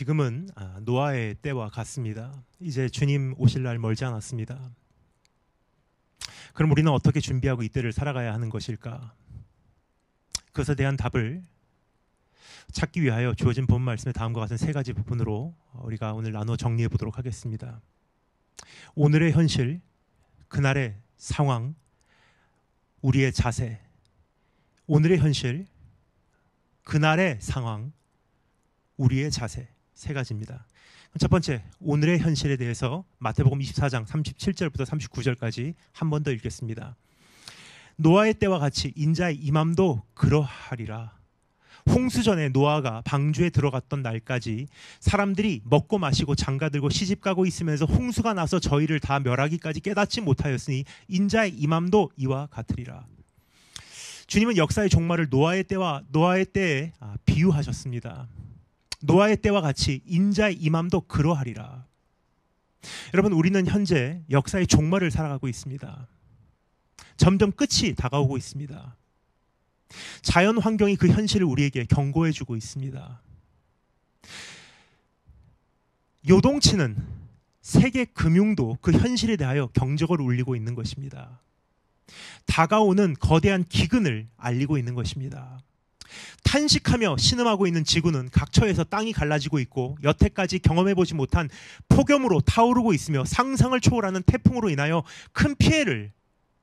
지금은 노아의 때와 같습니다. 이제 주님 오실 날 멀지 않았습니다. 그럼 우리는 어떻게 준비하고 이 때를 살아가야 하는 것일까? 그것에 대한 답을 찾기 위하여 주어진 본 말씀의 다음과 같은 세 가지 부분으로 우리가 오늘 나누어 정리해 보도록 하겠습니다. 오늘의 현실, 그날의 상황, 우리의 자세. 오늘의 현실, 그날의 상황, 우리의 자세. 세 가지입니다. 첫 번째, 오늘의 현실에 대해서 마태복음 24장 37절부터 39절까지 한 번 더 읽겠습니다. 노아의 때와 같이 인자의 임함도 그러하리라. 홍수 전에 노아가 방주에 들어갔던 날까지 사람들이 먹고 마시고 장가들고 시집가고 있으면서 홍수가 나서 저희를 다 멸하기까지 깨닫지 못하였으니 인자의 임함도 이와 같으리라. 주님은 역사의 종말을 노아의 때에 비유하셨습니다. 노아의 때와 같이 인자의 임함도 그러하리라. 여러분, 우리는 현재 역사의 종말을 살아가고 있습니다. 점점 끝이 다가오고 있습니다. 자연 환경이 그 현실을 우리에게 경고해 주고 있습니다. 요동치는 세계 금융도 그 현실에 대하여 경적을 울리고 있는 것입니다. 다가오는 거대한 기근을 알리고 있는 것입니다. 탄식하며 신음하고 있는 지구는 각처에서 땅이 갈라지고 있고 여태까지 경험해보지 못한 폭염으로 타오르고 있으며 상상을 초월하는 태풍으로 인하여 큰 피해를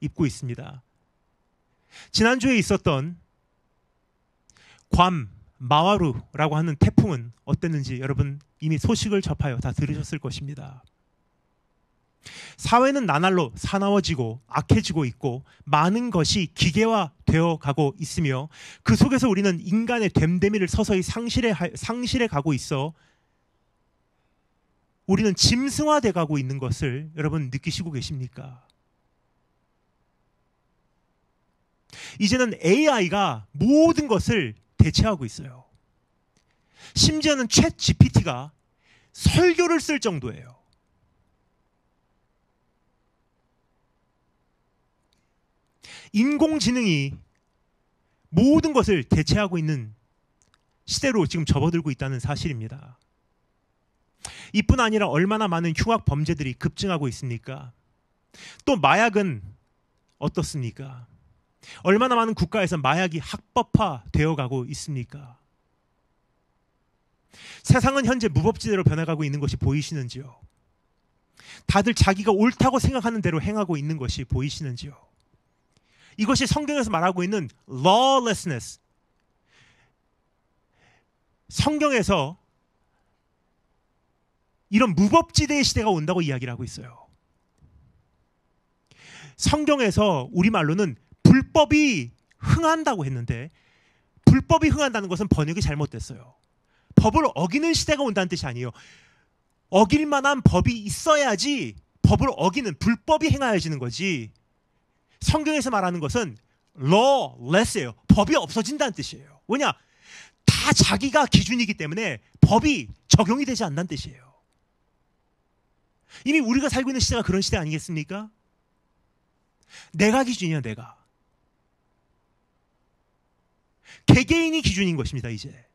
입고 있습니다. 지난주에 있었던 괌, 마와루라고 하는 태풍은 어땠는지 여러분 이미 소식을 접하여 다 들으셨을 것입니다. 사회는 나날로 사나워지고 악해지고 있고 많은 것이 기계화되어 가고 있으며 그 속에서 우리는 인간의 됨됨이를 서서히 상실해 가고 있어 우리는 짐승화돼 가고 있는 것을 여러분 느끼시고 계십니까? 이제는 AI가 모든 것을 대체하고 있어요. 심지어는 챗 GPT가 설교를 쓸 정도예요. 인공지능이 모든 것을 대체하고 있는 시대로 지금 접어들고 있다는 사실입니다. 이뿐 아니라 얼마나 많은 흉악 범죄들이 급증하고 있습니까? 또 마약은 어떻습니까? 얼마나 많은 국가에서 마약이 합법화되어 가고 있습니까? 세상은 현재 무법지대로 변해가고 있는 것이 보이시는지요? 다들 자기가 옳다고 생각하는 대로 행하고 있는 것이 보이시는지요? 이것이 성경에서 말하고 있는 lawlessness. 성경에서 이런 무법지대의 시대가 온다고 이야기를 하고 있어요. 성경에서 우리말로는 불법이 흥한다고 했는데 불법이 흥한다는 것은 번역이 잘못됐어요. 법을 어기는 시대가 온다는 뜻이 아니에요. 어길 만한 법이 있어야지 법을 어기는 불법이 행하여지는 거지. 성경에서 말하는 것은 lawless예요. 법이 없어진다는 뜻이에요. 왜냐? 다 자기가 기준이기 때문에 법이 적용이 되지 않는다는 뜻이에요. 이미 우리가 살고 있는 시대가 그런 시대 아니겠습니까? 내가 기준이야, 내가. 개개인이 기준인 것입니다, 이제.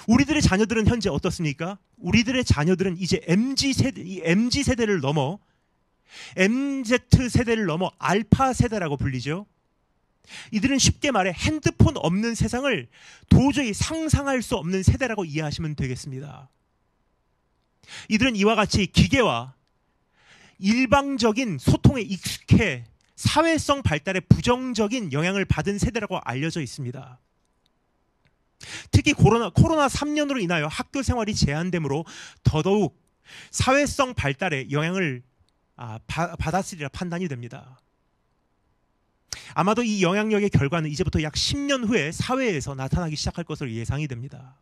우리들의 자녀들은 현재 어떻습니까? 우리들의 자녀들은 이제 MZ 세대를 넘어 MZ 세대를 넘어 알파 세대라고 불리죠. 이들은 쉽게 말해 핸드폰 없는 세상을 도저히 상상할 수 없는 세대라고 이해하시면 되겠습니다. 이들은 이와 같이 기계와 일방적인 소통에 익숙해 사회성 발달에 부정적인 영향을 받은 세대라고 알려져 있습니다. 특히 코로나 3년으로 인하여 학교 생활이 제한되므로 더더욱 사회성 발달에 영향을 받았으리라 판단이 됩니다. 아마도 이 영향력의 결과는 이제부터 약 10년 후에 사회에서 나타나기 시작할 것으로 예상이 됩니다.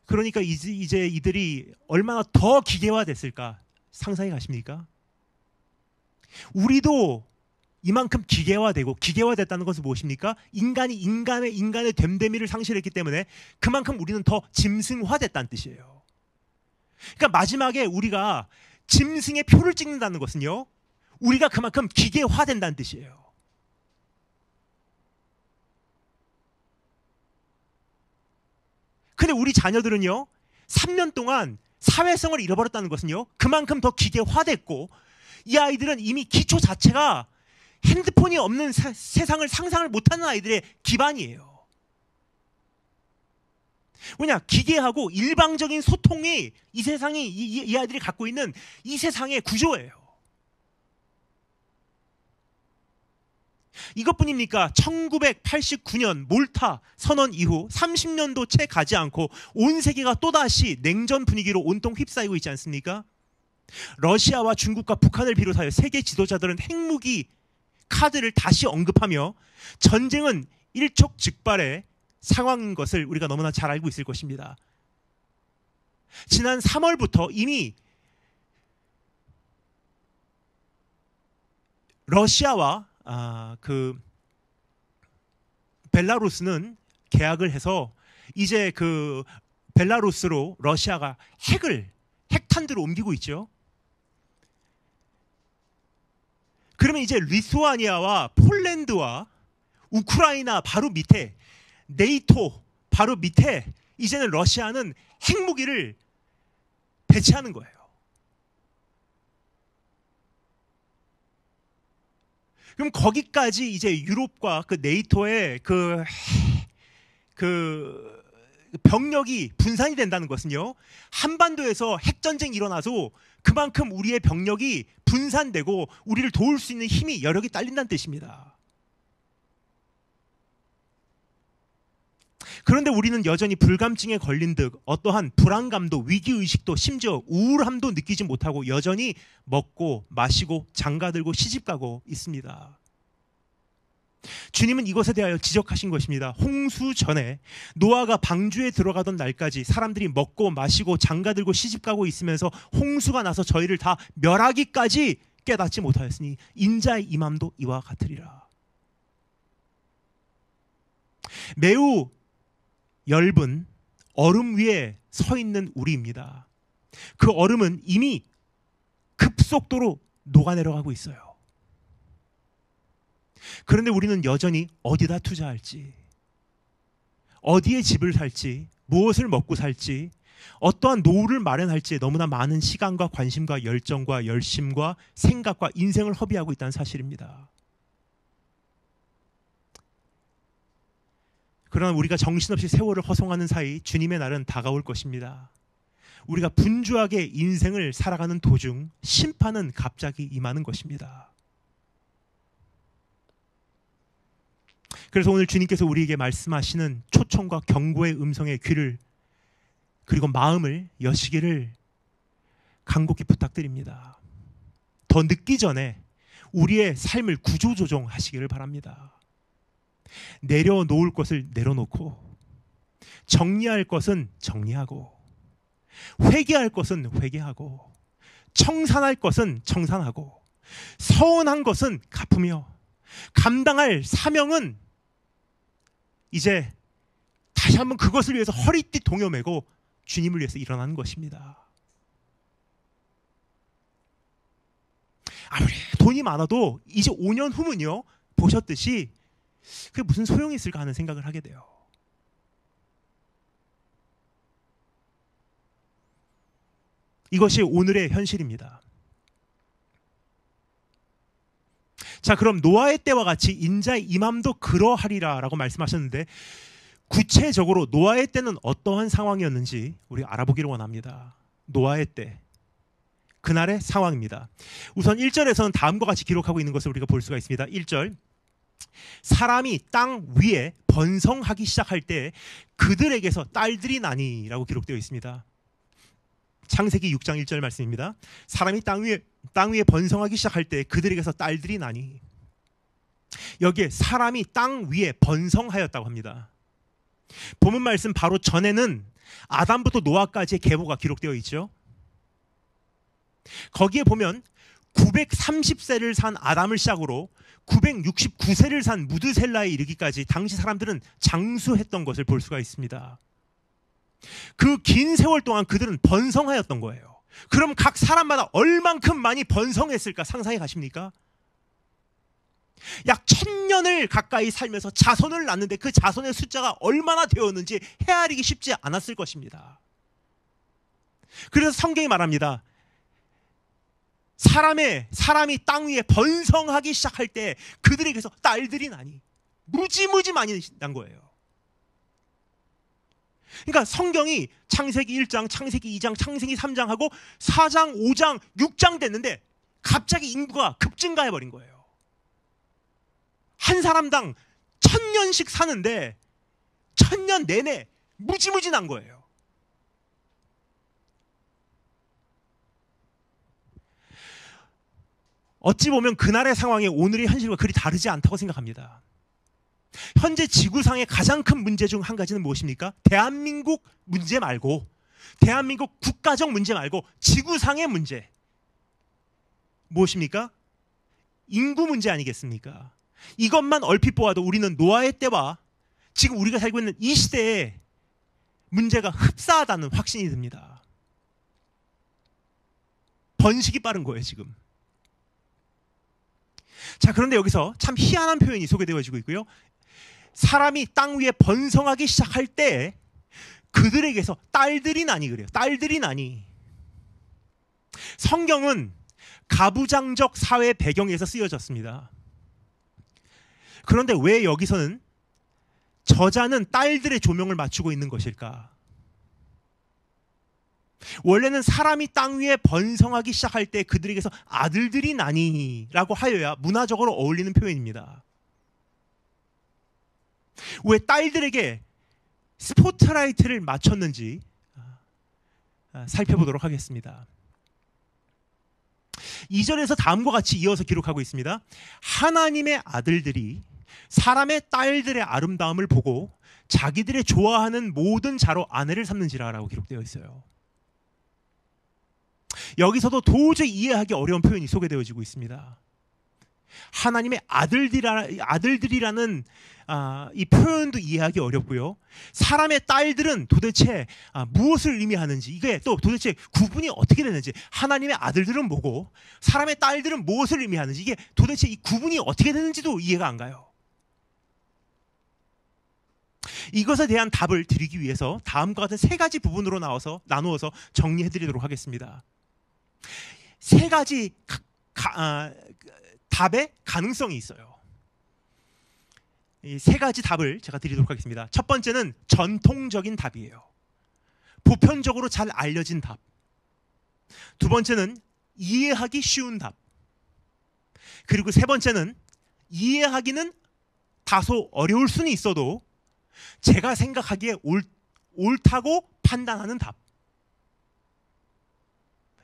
그러니까 이제 이들이 얼마나 더 기계화됐을까 상상이 가십니까? 우리도 이만큼 기계화되고 기계화됐다는 것은 무엇입니까? 인간이 인간의 됨됨이를 상실했기 때문에 그만큼 우리는 더 짐승화됐다는 뜻이에요. 그러니까 마지막에 우리가 짐승의 표를 찍는다는 것은요, 우리가 그만큼 기계화된다는 뜻이에요. 근데 우리 자녀들은요, 3년 동안 사회성을 잃어버렸다는 것은요, 그만큼 더 기계화됐고, 이 아이들은 이미 기초 자체가 핸드폰이 없는 세상을 상상을 못하는 아이들의 기반이에요. 왜냐? 기계하고 일방적인 소통이 이 세상이 이 아이들이 갖고 있는 이 세상의 구조예요. 이것뿐입니까? 1989년 몰타 선언 이후 30년도 채 가지 않고 온 세계가 또다시 냉전 분위기로 온통 휩싸이고 있지 않습니까? 러시아와 중국과 북한을 비롯하여 세계 지도자들은 핵무기 카드를 다시 언급하며 전쟁은 일촉즉발의 상황인 것을 우리가 너무나 잘 알고 있을 것입니다. 지난 3월부터 이미 러시아와 벨라루스는 계약을 해서 이제 그 벨라루스로 러시아가 핵탄두를 옮기고 있죠. 그러면 이제 리투아니아와 폴란드와 우크라이나 바로 밑에 네이토 바로 밑에 이제는 러시아는 핵무기를 배치하는 거예요. 그럼 거기까지 이제 유럽과 그 네이토의 그 병력이 분산이 된다는 것은요, 한반도에서 핵전쟁이 일어나도 그만큼 우리의 병력이 분산되고 우리를 도울 수 있는 힘이 여력이 딸린다는 뜻입니다. 그런데 우리는 여전히 불감증에 걸린 듯 어떠한 불안감도 위기의식도 심지어 우울함도 느끼지 못하고 여전히 먹고 마시고 장가들고 시집가고 있습니다. 주님은 이것에 대하여 지적하신 것입니다. 홍수 전에 노아가 방주에 들어가던 날까지 사람들이 먹고 마시고 장가들고 시집가고 있으면서 홍수가 나서 저희를 다 멸하기까지 깨닫지 못하였으니 인자의 임함도 이와 같으리라. 매우 엷은 얼음 위에 서 있는 우리입니다. 그 얼음은 이미 급속도로 녹아내려가고 있어요. 그런데 우리는 여전히 어디다 투자할지, 어디에 집을 살지, 무엇을 먹고 살지, 어떠한 노후를 마련할지 너무나 많은 시간과 관심과 열정과 열심과 생각과 인생을 허비하고 있다는 사실입니다. 그러나 우리가 정신없이 세월을 허송하는 사이 주님의 날은 다가올 것입니다. 우리가 분주하게 인생을 살아가는 도중 심판은 갑자기 임하는 것입니다. 그래서 오늘 주님께서 우리에게 말씀하시는 초청과 경고의 음성의 귀를 그리고 마음을 여시기를 간곡히 부탁드립니다. 더 늦기 전에 우리의 삶을 구조조정하시기를 바랍니다. 내려놓을 것을 내려놓고, 정리할 것은 정리하고, 회개할 것은 회개하고, 청산할 것은 청산하고, 서운한 것은 갚으며, 감당할 사명은 이제 다시 한번 그것을 위해서 허리띠 동여매고 주님을 위해서 일어나는 것입니다. 아무리 돈이 많아도 이제 5년 후면요, 보셨듯이 그게 무슨 소용이 있을까 하는 생각을 하게 돼요. 이것이 오늘의 현실입니다. 자, 그럼 노아의 때와 같이 인자의 임함도 그러하리라 라고 말씀하셨는데, 구체적으로 노아의 때는 어떠한 상황이었는지 우리 알아보기를 원합니다. 노아의 때, 그날의 상황입니다. 우선 1절에서는 다음과 같이 기록하고 있는 것을 우리가 볼 수가 있습니다. 1절, 사람이 땅 위에 번성하기 시작할 때 그들에게서 딸들이 나니 라고 기록되어 있습니다. 창세기 6장 1절 말씀입니다. 사람이 땅 위에 번성하기 시작할 때 그들에게서 딸들이 나니. 여기에 사람이 땅 위에 번성하였다고 합니다. 본문 말씀 바로 전에는 아담부터 노아까지의 계보가 기록되어 있죠. 거기에 보면 930세를 산 아담을 시작으로 969세를 산 무드셀라에 이르기까지 당시 사람들은 장수했던 것을 볼 수가 있습니다. 그 긴 세월 동안 그들은 번성하였던 거예요. 그럼 각 사람마다 얼만큼 많이 번성했을까 상상해 가십니까? 약 1000년을 가까이 살면서 자손을 낳는데 그 자손의 숫자가 얼마나 되었는지 헤아리기 쉽지 않았을 것입니다. 그래서 성경이 말합니다. 사람이 땅 위에 번성하기 시작할 때 그들에게서 딸들이 나니 무지무지 많이 난 거예요. 그러니까 성경이 창세기 1장, 창세기 2장, 창세기 3장 하고 4장, 5장, 6장 됐는데 갑자기 인구가 급증가해버린 거예요. 한 사람당 1000년씩 사는데 1000년 내내 무지무지 난 거예요. 어찌 보면 그날의 상황이 오늘의 현실과 그리 다르지 않다고 생각합니다. 현재 지구상의 가장 큰 문제 중 한 가지는 무엇입니까? 대한민국 문제 말고, 대한민국 국가적 문제 말고 지구상의 문제. 무엇입니까? 인구 문제 아니겠습니까? 이것만 얼핏 보아도 우리는 노아의 때와 지금 우리가 살고 있는 이 시대에 문제가 흡사하다는 확신이 듭니다. 번식이 빠른 거예요, 지금. 자, 그런데 여기서 참 희한한 표현이 소개되어지고 있고요. 사람이 땅 위에 번성하기 시작할 때 그들에게서 딸들이 나니 그래요. 딸들이 나니. 성경은 가부장적 사회 배경에서 쓰여졌습니다. 그런데 왜 여기서는 저자는 딸들의 조명을 맞추고 있는 것일까? 원래는 사람이 땅 위에 번성하기 시작할 때 그들에게서 아들들이 나니라고 하여야 문화적으로 어울리는 표현입니다. 왜 딸들에게 스포트라이트를 맞췄는지 살펴보도록 하겠습니다. 2절에서 다음과 같이 이어서 기록하고 있습니다. 하나님의 아들들이 사람의 딸들의 아름다움을 보고 자기들의 좋아하는 모든 자로 아내를 삼는지라라고 기록되어 있어요. 여기서도 도저히 이해하기 어려운 표현이 소개되어지고 있습니다. 하나님의 아들들이라는 이 표현도 이해하기 어렵고요. 사람의 딸들은 도대체 무엇을 의미하는지, 이게 또 도대체 구분이 어떻게 되는지, 하나님의 아들들은 뭐고 사람의 딸들은 무엇을 의미하는지, 이게 도대체 이 구분이 어떻게 되는지도 이해가 안 가요. 이것에 대한 답을 드리기 위해서 다음과 같은 세 가지 부분으로 나누어서 정리해드리도록 하겠습니다. 세 가지 답의 가능성이 있어요. 이 세 가지 답을 제가 드리도록 하겠습니다. 첫 번째는 전통적인 답이에요. 보편적으로 잘 알려진 답. 두 번째는 이해하기 쉬운 답. 그리고 세 번째는 이해하기는 다소 어려울 수는 있어도 제가 생각하기에 옳다고 판단하는 답.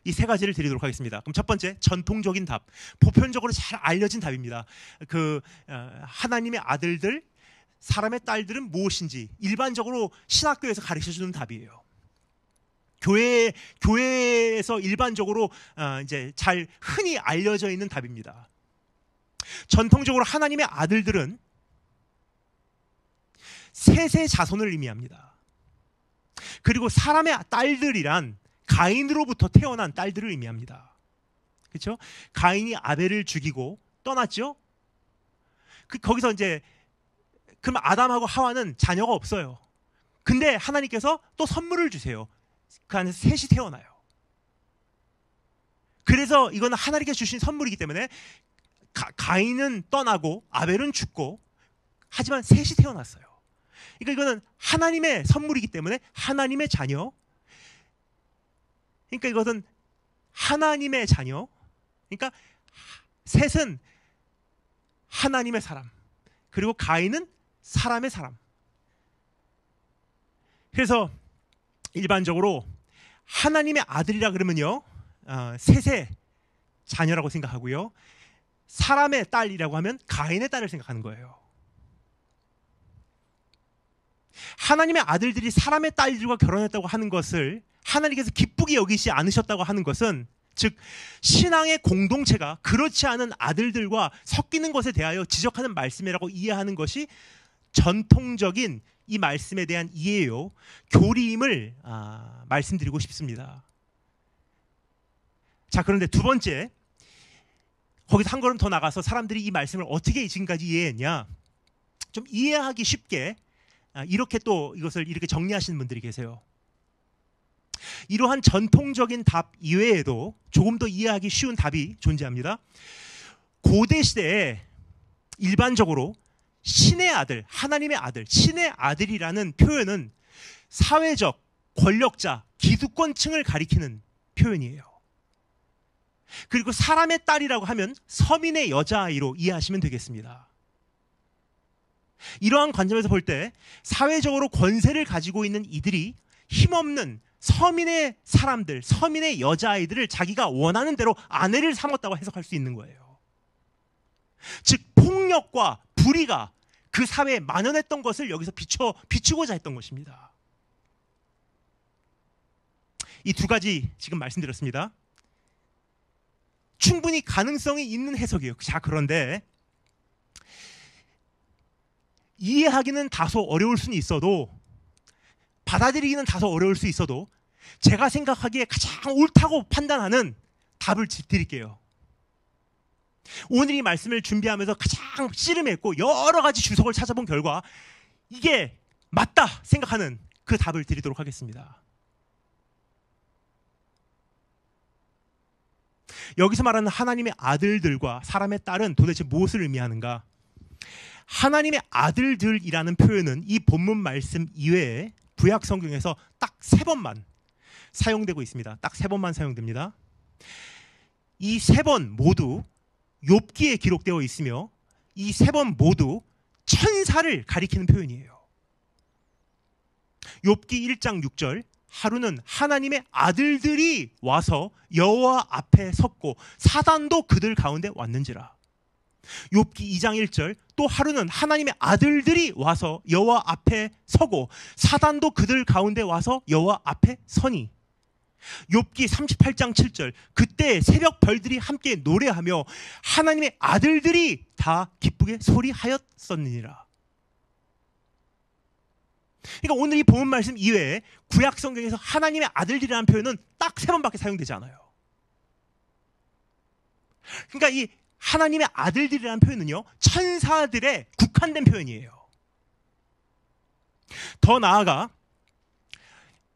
이 세 가지를 드리도록 하겠습니다. 그럼 첫 번째, 전통적인 답. 보편적으로 잘 알려진 답입니다. 하나님의 아들들, 사람의 딸들은 무엇인지 일반적으로 신학교에서 가르쳐주는 답이에요. 교회에서 일반적으로 이제 잘 흔히 알려져 있는 답입니다. 전통적으로 하나님의 아들들은 셋의 자손을 의미합니다. 그리고 사람의 딸들이란 가인으로부터 태어난 딸들을 의미합니다. 그렇죠? 가인이 아벨을 죽이고 떠났죠? 거기서 이제 그럼 아담하고 하와는 자녀가 없어요. 근데 하나님께서 또 선물을 주세요. 그 안에서 셋이 태어나요. 그래서 이건 하나님께서 주신 선물이기 때문에 가인은 떠나고 아벨은 죽고 하지만 셋이 태어났어요. 그러니까 이거는 하나님의 선물이기 때문에 하나님의 자녀. 그러니까 이것은 하나님의 자녀. 그러니까 셋은 하나님의 사람. 그리고 가인은 사람의 사람. 그래서 일반적으로 하나님의 아들이라 그러면요, 셋의 자녀라고 생각하고요. 사람의 딸이라고 하면 가인의 딸을 생각하는 거예요. 하나님의 아들들이 사람의 딸들과 결혼했다고 하는 것을 하나님께서 기쁘게 여기지 않으셨다고 하는 것은, 즉 신앙의 공동체가 그렇지 않은 아들들과 섞이는 것에 대하여 지적하는 말씀이라고 이해하는 것이 전통적인 이 말씀에 대한 이해요. 교리임을 말씀드리고 싶습니다. 자, 그런데 두 번째, 거기서 한 걸음 더 나가서 사람들이 이 말씀을 어떻게 지금까지 이해했냐, 좀 이해하기 쉽게 이렇게 또 이것을 이렇게 정리하시는 분들이 계세요. 이러한 전통적인 답 이외에도 조금 더 이해하기 쉬운 답이 존재합니다. 고대 시대에 일반적으로 신의 아들, 하나님의 아들, 신의 아들이라는 표현은 사회적, 권력자, 기득권층을 가리키는 표현이에요. 그리고 사람의 딸이라고 하면 서민의 여자아이로 이해하시면 되겠습니다. 이러한 관점에서 볼 때 사회적으로 권세를 가지고 있는 이들이 힘없는 서민의 사람들, 서민의 여자아이들을 자기가 원하는 대로 아내를 삼았다고 해석할 수 있는 거예요. 즉 폭력과 불의가 그 사회에 만연했던 것을 여기서 비추고자 했던 것입니다. 이 두 가지 지금 말씀드렸습니다. 충분히 가능성이 있는 해석이에요. 자, 그런데 이해하기는 다소 어려울 수는 있어도, 받아들이기는 다소 어려울 수 있어도 제가 생각하기에 가장 옳다고 판단하는 답을 드릴게요. 오늘 이 말씀을 준비하면서 가장 씨름했고 여러 가지 주석을 찾아본 결과 이게 맞다 생각하는 그 답을 드리도록 하겠습니다. 여기서 말하는 하나님의 아들들과 사람의 딸은 도대체 무엇을 의미하는가? 하나님의 아들들이라는 표현은 이 본문 말씀 이외에 구약 성경에서 딱 3번만 사용되고 있습니다. 딱 3번만 사용됩니다. 이 3번 모두 욥기에 기록되어 있으며 이 3번 모두 천사를 가리키는 표현이에요. 욥기 1장 6절, 하루는 하나님의 아들들이 와서 여호와 앞에 섰고 사단도 그들 가운데 왔는지라. 욥기 2장 1절, 또 하루는 하나님의 아들들이 와서 여호와 앞에 서고 사단도 그들 가운데 와서 여호와 앞에 서니. 욥기 38장 7절, 그때 새벽 별들이 함께 노래하며 하나님의 아들들이 다 기쁘게 소리하였었느니라. 그러니까 오늘 이 본문 말씀 이외에 구약 성경에서 하나님의 아들들이라는 표현은 딱 3번밖에 사용되지 않아요. 그러니까 이 하나님의 아들들이라는 표현은요, 천사들의 국한된 표현이에요. 더 나아가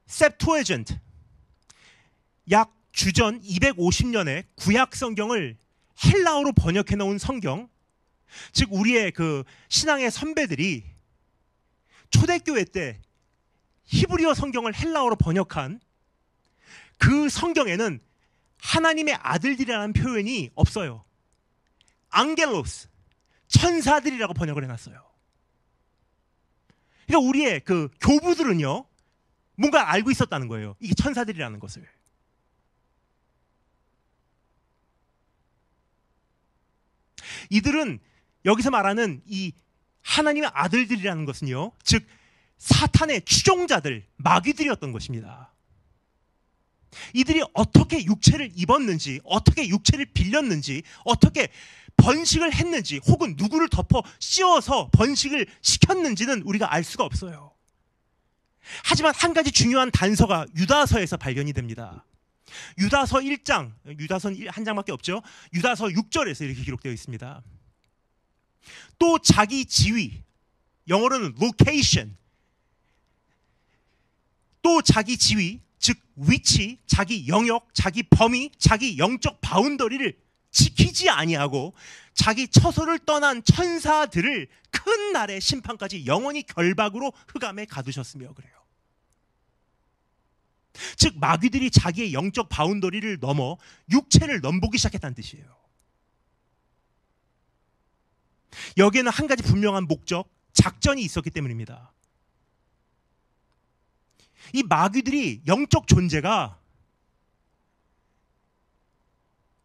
셉투어진트, 약 주전 250년의 구약 성경을 헬라어로 번역해 놓은 성경, 즉 우리의 그 신앙의 선배들이 초대교회 때 히브리어 성경을 헬라어로 번역한 그 성경에는 하나님의 아들들이라는 표현이 없어요. 앙겔로스, 천사들이라고 번역을 해놨어요. 그러니까 우리의 그 교부들은요, 뭔가 알고 있었다는 거예요. 이게 천사들이라는 것을. 이들은 여기서 말하는 이 하나님의 아들들이라는 것은요, 즉 사탄의 추종자들, 마귀들이었던 것입니다. 이들이 어떻게 육체를 입었는지, 어떻게 육체를 빌렸는지, 어떻게 번식을 했는지, 혹은 누구를 덮어 씌워서 번식을 시켰는지는 우리가 알 수가 없어요. 하지만 한 가지 중요한 단서가 유다서에서 발견이 됩니다. 유다서 1장, 유다서는 한 장밖에 없죠. 유다서 6절에서 이렇게 기록되어 있습니다. 또 자기 지위, 영어로는 location, 또 자기 지위, 즉 위치, 자기 영역, 자기 범위, 자기 영적 바운더리를 지키지 아니하고 자기 처소를 떠난 천사들을 큰 날의 심판까지 영원히 결박으로 흑암에 가두셨으며 그래요. 즉 마귀들이 자기의 영적 바운더리를 넘어 육체를 넘보기 시작했다는 뜻이에요. 여기에는 한 가지 분명한 목적, 작전이 있었기 때문입니다. 이 마귀들이 영적 존재가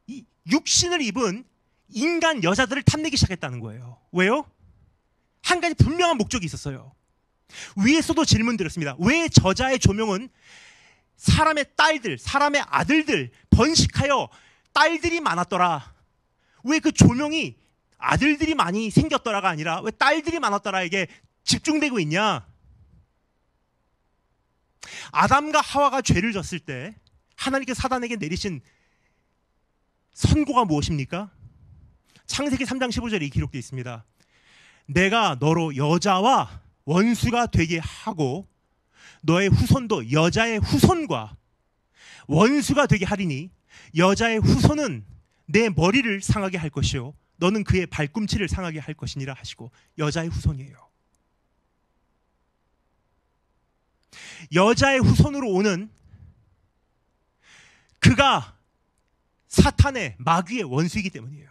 이 육신을 입은 인간 여자들을 탐내기 시작했다는 거예요. 왜요? 한 가지 분명한 목적이 있었어요. 위에서도 질문 드렸습니다. 왜 저자의 조명은 사람의 딸들, 사람의 아들들 번식하여 딸들이 많았더라. 왜 그 조명이 아들들이 많이 생겼더라가 아니라 왜 딸들이 많았더라에게 집중되고 있냐? 아담과 하와가 죄를 졌을 때 하나님께서 사단에게 내리신 선고가 무엇입니까? 창세기 3장 15절에 기록되어 있습니다. 내가 너로 여자와 원수가 되게 하고 너의 후손도 여자의 후손과 원수가 되게 하리니 여자의 후손은 내 머리를 상하게 할 것이요 너는 그의 발꿈치를 상하게 할 것이니라 하시고, 여자의 후손이에요. 여자의 후손으로 오는 그가 사탄의 마귀의 원수이기 때문이에요.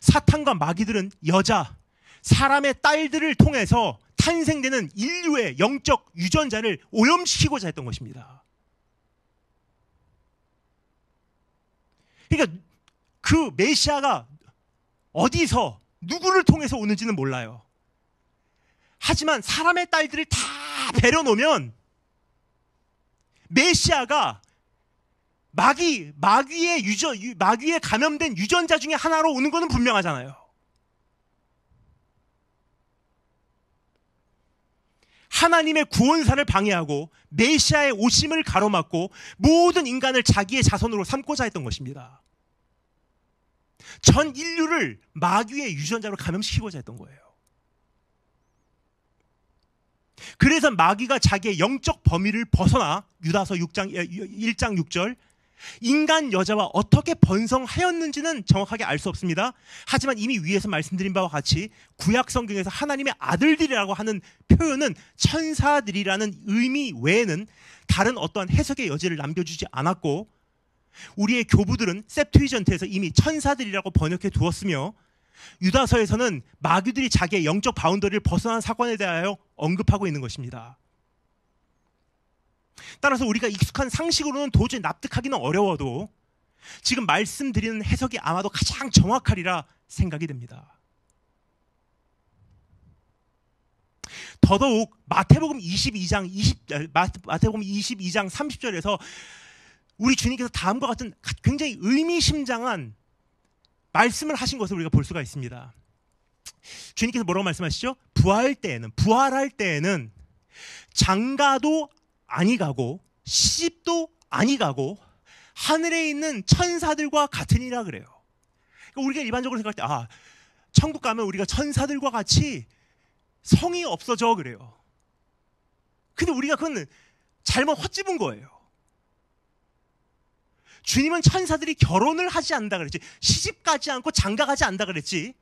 사탄과 마귀들은 여자, 사람의 딸들을 통해서 탄생되는 인류의 영적 유전자를 오염시키고자 했던 것입니다. 그러니까 그 메시아가 어디서 누구를 통해서 오는지는 몰라요. 하지만 사람의 딸들을 다 베려놓으면 메시아가 마귀에 감염된 유전자 중에 하나로 오는 것은 분명하잖아요. 하나님의 구원사를 방해하고 메시아의 오심을 가로막고 모든 인간을 자기의 자손으로 삼고자 했던 것입니다. 전 인류를 마귀의 유전자로 감염시키고자 했던 거예요. 그래서 마귀가 자기의 영적 범위를 벗어나 유다서 1장 6절 인간 여자와 어떻게 번성하였는지는 정확하게 알 수 없습니다. 하지만 이미 위에서 말씀드린 바와 같이 구약 성경에서 하나님의 아들들이라고 하는 표현은 천사들이라는 의미 외에는 다른 어떠한 해석의 여지를 남겨주지 않았고, 우리의 교부들은 셉트위전트에서 이미 천사들이라고 번역해 두었으며 유다서에서는 마귀들이 자기의 영적 바운더리를 벗어난 사건에 대하여 언급하고 있는 것입니다. 따라서 우리가 익숙한 상식으로는 도저히 납득하기는 어려워도 지금 말씀드리는 해석이 아마도 가장 정확하리라 생각이 됩니다. 더더욱 마태복음 22장 30절에서 우리 주님께서 다음과 같은 굉장히 의미심장한 말씀을 하신 것을 우리가 볼 수가 있습니다. 주님께서 뭐라고 말씀하시죠? 부활할 때에는 장가도 아니 가고 시집도 아니 가고 하늘에 있는 천사들과 같으니라 그래요. 그러니까 우리가 일반적으로 생각할 때 천국 가면 우리가 천사들과 같이 성이 없어져 그래요. 근데 우리가 그건 잘못 헛짚은 거예요. 주님은 천사들이 결혼을 하지 않는다 그랬지, 시집 가지 않고 장가 가지 않는다 그랬지,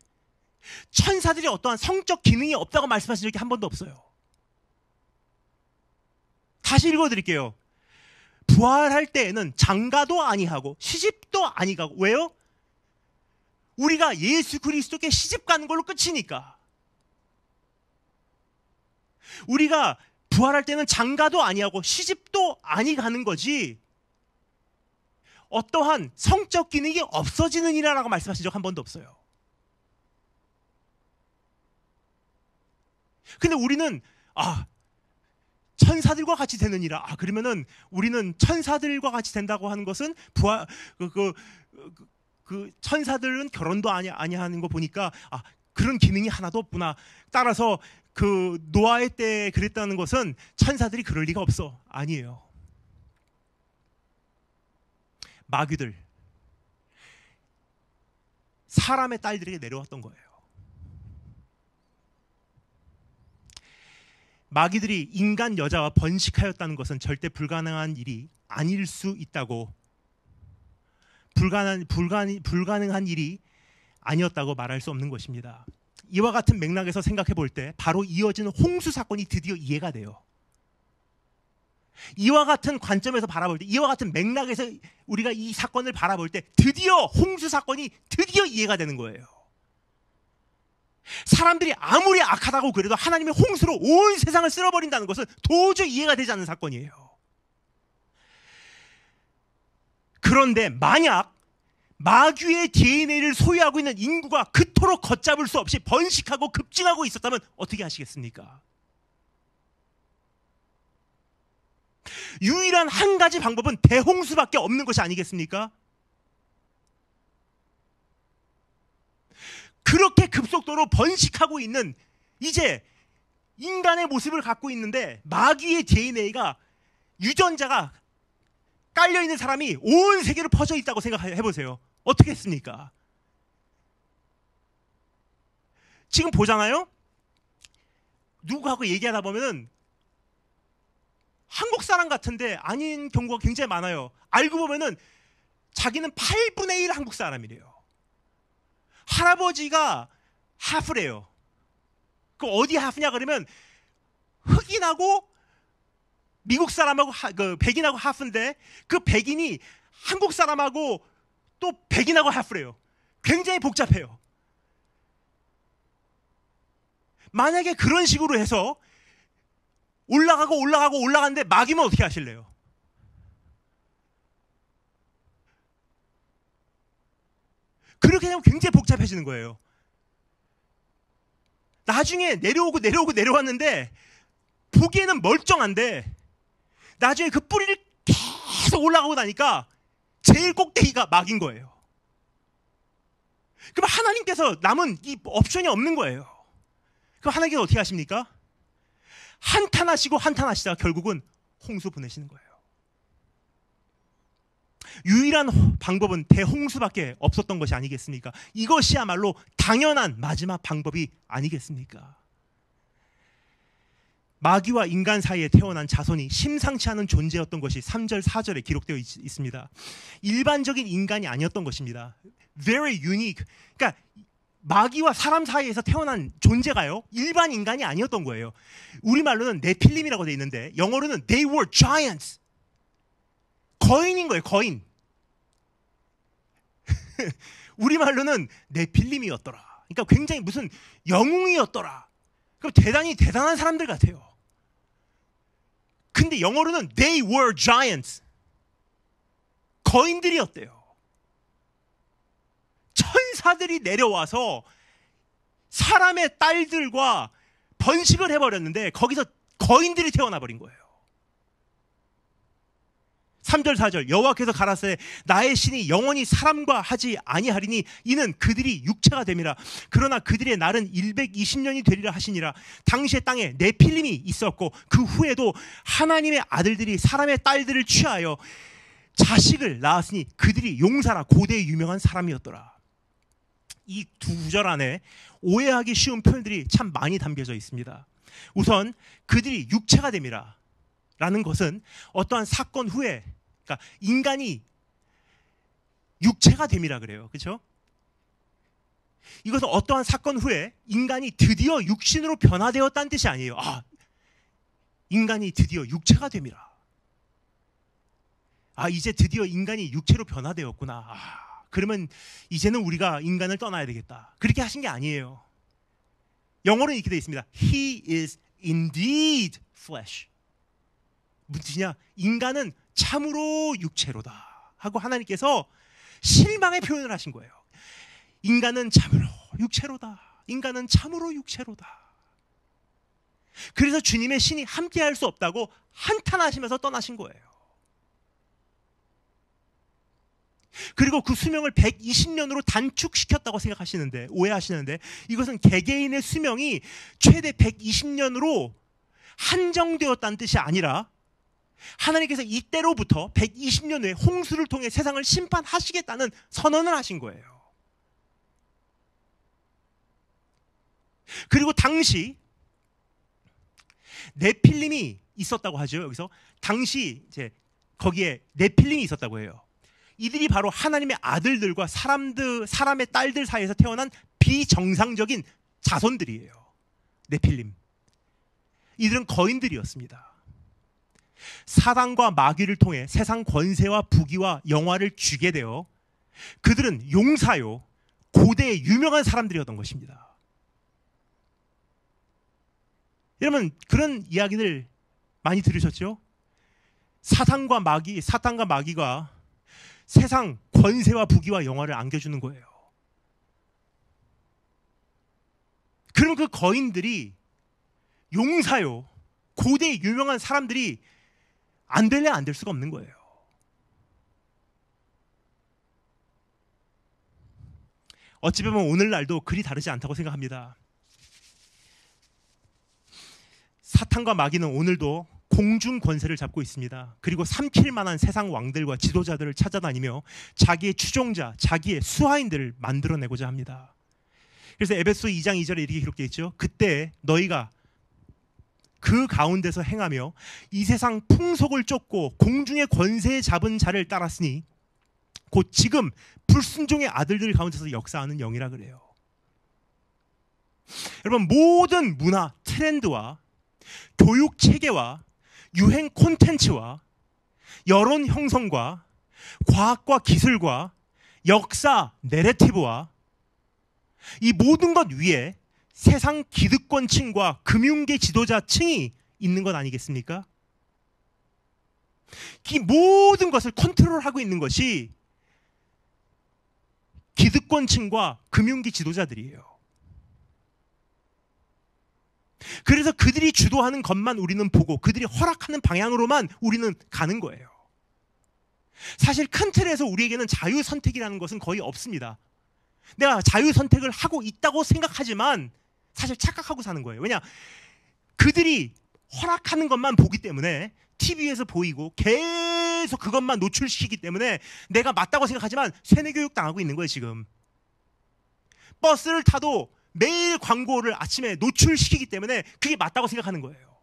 천사들이 어떠한 성적 기능이 없다고 말씀하신 적이 한 번도 없어요. 다시 읽어드릴게요. 부활할 때에는 장가도 아니하고 시집도 아니가고. 왜요? 우리가 예수 그리스도께 시집 가는 걸로 끝이니까. 우리가 부활할 때는 장가도 아니하고 시집도 아니 가는 거지 어떠한 성적 기능이 없어지는 이라라고 말씀하신 적 한 번도 없어요. 근데 우리는 천사들과 같이 되느니라. 그러면은 우리는 천사들과 같이 된다고 하는 것은 그 천사들은 결혼도 아니하는 거 보니까 그런 기능이 하나도 없구나. 따라서 그 노아의 때 그랬다는 것은 천사들이 그럴 리가 없어. 아니에요. 마귀들, 사람의 딸들에게 내려왔던 거예요. 마귀들이 인간 여자와 번식하였다는 것은 절대 불가능한 일이 아닐 수 있다고, 불가능한 일이 아니었다고 말할 수 없는 것입니다. 이와 같은 맥락에서 생각해 볼 때 바로 이어지는 홍수 사건이 드디어 이해가 돼요. 이와 같은 관점에서 바라볼 때, 이와 같은 맥락에서 우리가 이 사건을 바라볼 때 드디어 홍수 사건이 드디어 이해가 되는 거예요. 사람들이 아무리 악하다고 그래도 하나님의 홍수로 온 세상을 쓸어버린다는 것은 도저히 이해가 되지 않는 사건이에요. 그런데 만약 마귀의 DNA를 소유하고 있는 인구가 그토록 걷잡을 수 없이 번식하고 급증하고 있었다면 어떻게 하시겠습니까? 유일한 한 가지 방법은 대홍수밖에 없는 것이 아니겠습니까? 그렇게 급속도로 번식하고 있는, 이제 인간의 모습을 갖고 있는데 마귀의 DNA가, 유전자가 깔려있는 사람이 온 세계로 퍼져 있다고 생각해 보세요. 어떻게 했습니까? 지금 보잖아요. 누구하고 얘기하다 보면은 한국 사람 같은데 아닌 경우가 굉장히 많아요. 알고 보면은 자기는 8분의 1 한국 사람이래요. 할아버지가 하프래요. 그 어디 하프냐 그러면 흑인하고 미국 사람하고 그 백인하고 하프인데 그 백인이 한국 사람하고 또 백인하고 하프래요. 굉장히 복잡해요. 만약에 그런 식으로 해서 올라가는데 막이면 어떻게 하실래요? 그렇게 되면 굉장히 복잡해지는 거예요. 나중에 내려왔는데 보기에는 멀쩡한데 나중에 그 뿌리를 계속 올라가고 나니까 제일 꼭대기가 막인 거예요. 그럼 하나님께서 남은 이 옵션이 없는 거예요. 그럼 하나님께서 어떻게 하십니까? 한탄하시다가 결국은 홍수 보내시는 거예요. 유일한 방법은 대홍수밖에 없었던 것이 아니겠습니까? 이것이야말로 당연한 마지막 방법이 아니겠습니까? 마귀와 인간 사이에 태어난 자손이 심상치 않은 존재였던 것이 3절 4절에 기록되어 있습니다. 일반적인 인간이 아니었던 것입니다. Very unique. 그러니까 마귀와 사람 사이에서 태어난 존재가요, 일반 인간이 아니었던 거예요. 우리말로는 네필림이라고 되어 있는데 영어로는 they were giants. 거인인 거예요, 거인. 우리말로는 네필림이었더라. 그러니까 굉장히 무슨 영웅이었더라. 그럼 대단히 대단한 사람들 같아요. 근데 영어로는 they were giants. 거인들이었대요. 천사들이 내려와서 사람의 딸들과 번식을 해버렸는데 거기서 거인들이 태어나 버린 거예요. 3절 4절 여호와께서 가라사대 나의 신이 영원히 사람과 하지 아니하리니 이는 그들이 육체가 됨이라. 그러나 그들의 날은 120년이 되리라 하시니라. 당시의 땅에 네필림이 있었고 그 후에도 하나님의 아들들이 사람의 딸들을 취하여 자식을 낳았으니 그들이 용사라. 고대의 유명한 사람이었더라. 이 두 구절 안에 오해하기 쉬운 표현들이 참 많이 담겨져 있습니다. 우선 그들이 육체가 됨이라 라는 것은 어떠한 사건 후에, 그러니까 인간이 육체가 됨이라 그래요. 그렇죠? 이것은 어떠한 사건 후에 인간이 드디어 육신으로 변화되었다는 뜻이 아니에요. 아, 인간이 드디어 육체가 됨이라. 아, 이제 드디어 인간이 육체로 변화되었구나. 아, 그러면 이제는 우리가 인간을 떠나야 되겠다. 그렇게 하신 게 아니에요. 영어로는 이렇게 되어 있습니다. He is indeed flesh. 무슨 뜻이냐? 인간은 참으로 육체로다 하고 하나님께서 실망의 표현을 하신 거예요. 인간은 참으로 육체로다. 인간은 참으로 육체로다. 그래서 주님의 신이 함께할 수 없다고 한탄하시면서 떠나신 거예요. 그리고 그 수명을 120년으로 단축시켰다고 생각하시는데, 오해하시는데, 이것은 개개인의 수명이 최대 120년으로 한정되었다는 뜻이 아니라 하나님께서 이때로부터 120년 후에 홍수를 통해 세상을 심판하시겠다는 선언을 하신 거예요. 그리고 당시 네필림이 있었다고 하죠. 여기서 당시 이제 거기에 네필림이 있었다고 해요. 이들이 바로 하나님의 아들들과 사람의 딸들 사이에서 태어난 비정상적인 자손들이에요. 네필림. 이들은 거인들이었습니다. 사단과 마귀를 통해 세상 권세와 부귀와 영화를 쥐게 되어 그들은 용사요, 고대의 유명한 사람들이었던 것입니다. 여러분, 그런 이야기들 많이 들으셨죠? 사탄과 마귀가 세상 권세와 부귀와 영화를 안겨주는 거예요. 그럼 그 거인들이 용사요, 고대의 유명한 사람들이 안 될래 안 될 수가 없는 거예요. 어찌 보면 오늘날도 그리 다르지 않다고 생각합니다. 사탄과 마귀는 오늘도 공중 권세를 잡고 있습니다. 그리고 삼킬 만한 세상 왕들과 지도자들을 찾아다니며 자기의 추종자, 자기의 수하인들을 만들어내고자 합니다. 그래서 에베소 2장 2절에 이렇게 기록되어 있죠. 그때 너희가 그 가운데서 행하며 이 세상 풍속을 쫓고 공중의 권세에 잡은 자를 따랐으니 곧 지금 불순종의 아들들 가운데서 역사하는 영이라 그래요. 여러분, 모든 문화 트렌드와 교육 체계와 유행 콘텐츠와 여론 형성과 과학과 기술과 역사 내러티브와 이 모든 것 위에 세상 기득권층과 금융계 지도자층이 있는 것 아니겠습니까? 이 모든 것을 컨트롤하고 있는 것이 기득권층과 금융계 지도자들이에요. 그래서 그들이 주도하는 것만 우리는 보고 그들이 허락하는 방향으로만 우리는 가는 거예요. 사실 큰 틀에서 우리에게는 자유선택이라는 것은 거의 없습니다. 내가 자유선택을 하고 있다고 생각하지만 사실 착각하고 사는 거예요. 왜냐? 그들이 허락하는 것만 보기 때문에 TV에서 보이고 계속 그것만 노출시키기 때문에 내가 맞다고 생각하지만 세뇌교육 당하고 있는 거예요. 지금 버스를 타도 매일 광고를 아침에 노출시키기 때문에 그게 맞다고 생각하는 거예요.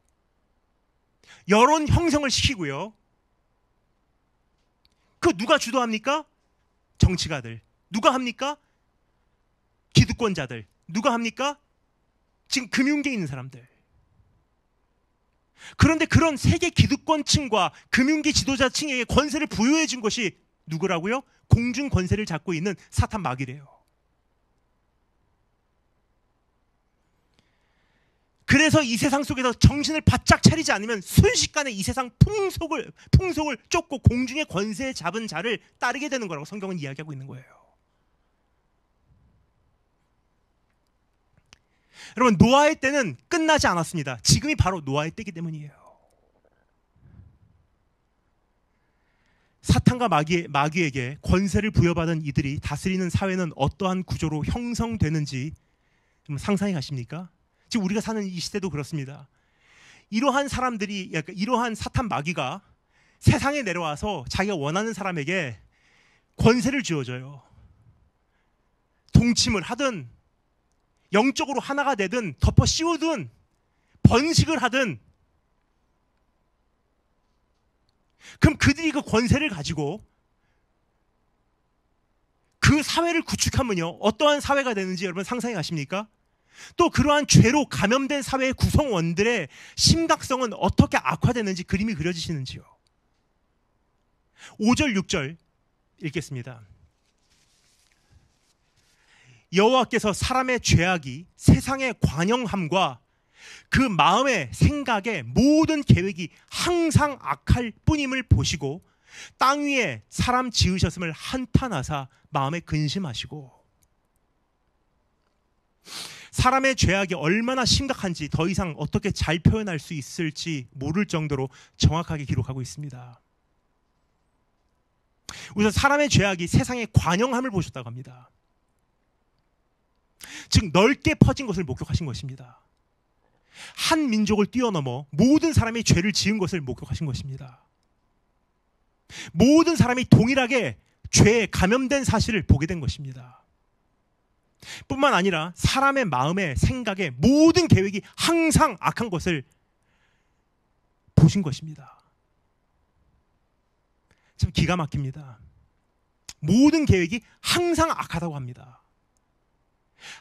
여론 형성을 시키고요. 그 누가 주도합니까? 정치가들. 누가 합니까? 기득권자들. 누가 합니까? 지금 금융계에 있는 사람들. 그런데 그런 세계 기득권층과 금융계 지도자층에게 권세를 부여해 준 것이 누구라고요? 공중 권세를 잡고 있는 사탄 마귀래요. 그래서 이 세상 속에서 정신을 바짝 차리지 않으면 순식간에 이 세상 풍속을 쫓고 공중의 권세에 잡은 자를 따르게 되는 거라고 성경은 이야기하고 있는 거예요. 여러분, 노아의 때는 끝나지 않았습니다. 지금이 바로 노아의 때이기 때문이에요. 사탄과 마귀에게 권세를 부여받은 이들이 다스리는 사회는 어떠한 구조로 형성되는지 좀 상상해 가십니까? 지금 우리가 사는 이 시대도 그렇습니다. 이러한 사람들이, 이러한 사탄 마귀가 세상에 내려와서 자기가 원하는 사람에게 권세를 쥐어줘요. 동침을 하든 영적으로 하나가 되든 덮어 씌우든 번식을 하든, 그럼 그들이 그 권세를 가지고 그 사회를 구축하면요 어떠한 사회가 되는지 여러분 상상해 가십니까? 또 그러한 죄로 감염된 사회의 구성원들의 심각성은 어떻게 악화되는지 그림이 그려지시는지요. 5절 6절 읽겠습니다. 여호와께서 사람의 죄악이 세상의 관영함과 그 마음의 생각의 모든 계획이 항상 악할 뿐임을 보시고 땅 위에 사람 지으셨음을 한탄하사 마음에 근심하시고. 사람의 죄악이 얼마나 심각한지 더 이상 어떻게 잘 표현할 수 있을지 모를 정도로 정확하게 기록하고 있습니다. 우선 사람의 죄악이 세상의 관영함을 보셨다고 합니다. 즉 넓게 퍼진 것을 목격하신 것입니다. 한 민족을 뛰어넘어 모든 사람이 죄를 지은 것을 목격하신 것입니다. 모든 사람이 동일하게 죄에 감염된 사실을 보게 된 것입니다. 뿐만 아니라 사람의 마음의 생각의 모든 계획이 항상 악한 것을 보신 것입니다. 참 기가 막힙니다. 모든 계획이 항상 악하다고 합니다.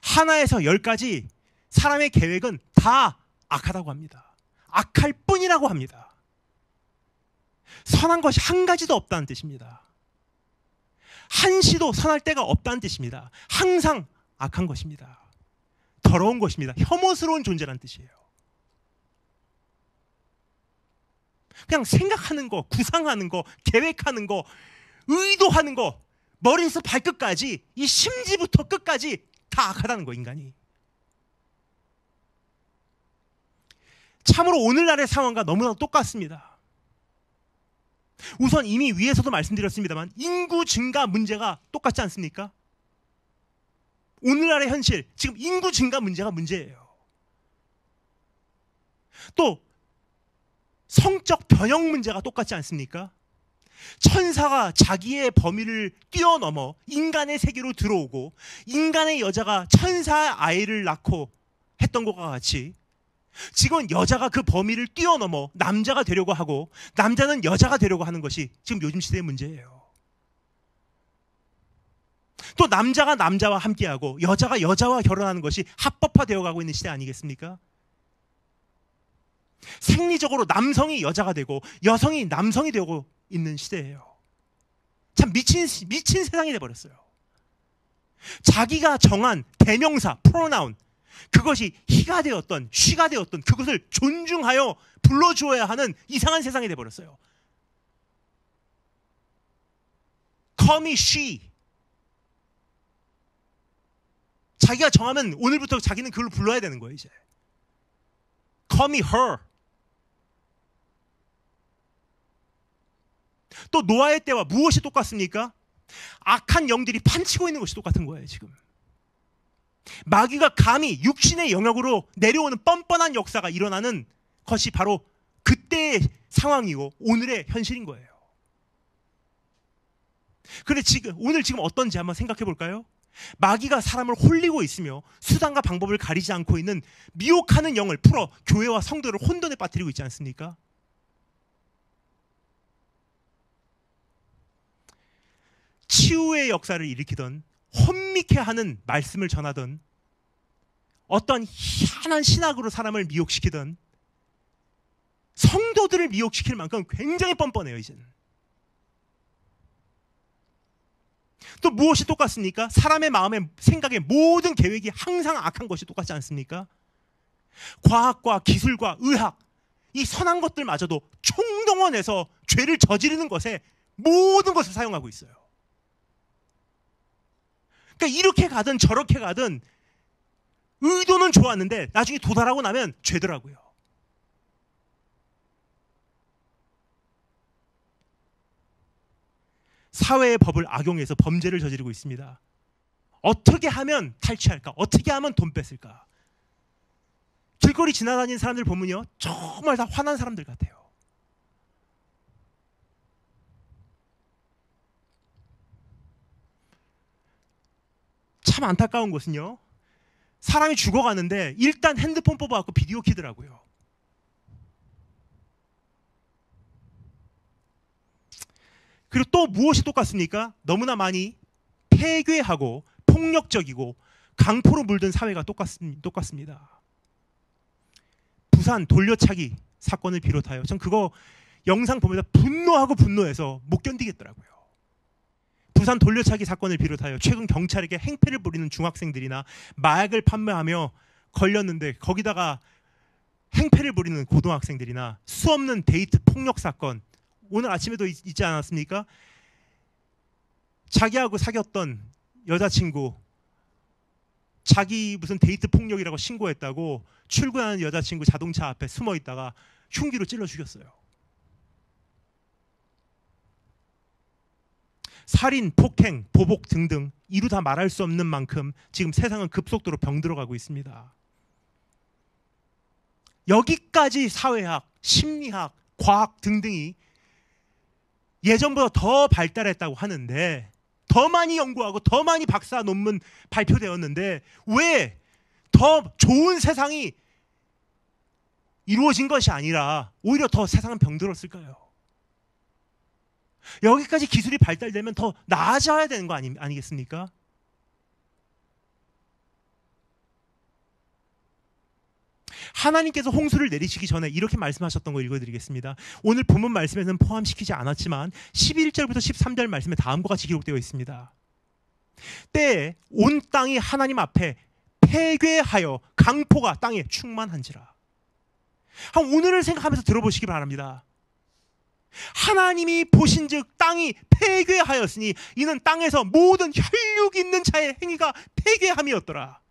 하나에서 10까지 사람의 계획은 다 악하다고 합니다. 악할 뿐이라고 합니다. 선한 것이 한 가지도 없다는 뜻입니다. 한시도 선할 때가 없다는 뜻입니다. 항상 악한 것입니다. 더러운 것입니다. 혐오스러운 존재라는 뜻이에요. 그냥 생각하는 거, 구상하는 거, 계획하는 거, 의도하는 거, 머리에서 발끝까지, 이 심지부터 끝까지 다 악하다는 거, 인간이. 참으로 오늘날의 상황과 너무나 똑같습니다. 우선 이미 위에서도 말씀드렸습니다만 인구 증가 문제가 똑같지 않습니까? 오늘날의 현실, 지금 인구 증가 문제가 문제예요. 또 성적 변형 문제가 똑같지 않습니까? 천사가 자기의 범위를 뛰어넘어 인간의 세계로 들어오고 인간의 여자가 천사 아이를 낳고 했던 것과 같이 지금은 여자가 그 범위를 뛰어넘어 남자가 되려고 하고 남자는 여자가 되려고 하는 것이 지금 요즘 시대의 문제예요. 또 남자가 남자와 함께하고 여자가 여자와 결혼하는 것이 합법화되어 가고 있는 시대 아니겠습니까? 생리적으로 남성이 여자가 되고 여성이 남성이 되고 있는 시대예요. 참 미친 세상이 돼버렸어요. 자기가 정한 대명사, 프로나운, 그것이 he가 되었던 she가 되었던 그것을 존중하여 불러주어야 하는 이상한 세상이 돼버렸어요. Call me she. 자기가 정하면 오늘부터 자기는 그걸로 불러야 되는 거예요. 이제 Call me her. 또 노아의 때와 무엇이 똑같습니까? 악한 영들이 판치고 있는 것이 똑같은 거예요. 지금 마귀가 감히 육신의 영역으로 내려오는 뻔뻔한 역사가 일어나는 것이 바로 그때의 상황이고 오늘의 현실인 거예요. 그런데 오늘 지금 어떤지 한번 생각해 볼까요? 마귀가 사람을 홀리고 있으며 수단과 방법을 가리지 않고 있는 미혹하는 영을 풀어 교회와 성도를 혼돈에 빠뜨리고 있지 않습니까? 치유의 역사를 일으키던 혼미케 하는 말씀을 전하던 어떤 희한한 신학으로 사람을 미혹시키던 성도들을 미혹시킬 만큼 굉장히 뻔뻔해요. 이제는. 또 무엇이 똑같습니까? 사람의 마음의 생각의 모든 계획이 항상 악한 것이 똑같지 않습니까? 과학과 기술과 의학, 이 선한 것들마저도 총동원해서 죄를 저지르는 것에 모든 것을 사용하고 있어요. 그러니까 이렇게 가든 저렇게 가든 의도는 좋았는데 나중에 도달하고 나면 죄더라고요. 사회의 법을 악용해서 범죄를 저지르고 있습니다. 어떻게 하면 탈취할까? 어떻게 하면 돈 뺐을까? 길거리 지나다니는 사람들 보면요, 정말 다 화난 사람들 같아요. 참 안타까운 것은요, 사람이 죽어가는데 일단 핸드폰 뽑아갖고 비디오 키더라고요. 그리고 또 무엇이 똑같습니까? 너무나 많이 폐괴하고 폭력적이고 강포로 물든 사회가 똑같습니다. 부산 돌려차기 사건을 비롯하여 전 그거 영상 보면서 분노해서 못 견디겠더라고요. 부산 돌려차기 사건을 비롯하여 최근 경찰에게 행패를 부리는 중학생들이나 마약을 판매하며 걸렸는데 거기다가 행패를 부리는 고등학생들이나 수없는 데이트 폭력 사건, 오늘 아침에도 있지 않았습니까? 자기하고 사귀었던 여자친구 자기 무슨 데이트 폭력이라고 신고했다고 출근하는 여자친구 자동차 앞에 숨어 있다가 흉기로 찔러 죽였어요. 살인, 폭행, 보복 등등 이루 다 말할 수 없는 만큼 지금 세상은 급속도로 병들어가고 있습니다. 여기까지 사회학, 심리학, 과학 등등이 예전보다 더 발달했다고 하는데, 더 많이 연구하고 더 많이 박사 논문 발표되었는데 왜 더 좋은 세상이 이루어진 것이 아니라 오히려 더 세상은 병들었을까요? 여기까지 기술이 발달되면 더 나아져야 되는 거 아니겠습니까? 하나님께서 홍수를 내리시기 전에 이렇게 말씀하셨던 거 읽어드리겠습니다. 오늘 본문 말씀에는 포함시키지 않았지만 11절부터 13절 말씀에 다음과 같이 기록되어 있습니다. 때에 온 땅이 하나님 앞에 폐괴하여 강포가 땅에 충만한지라. 오늘을 생각하면서 들어보시기 바랍니다. 하나님이 보신즉 땅이 폐괴하였으니 이는 땅에서 모든 혈육 있는 자의 행위가 폐괴함이었더라.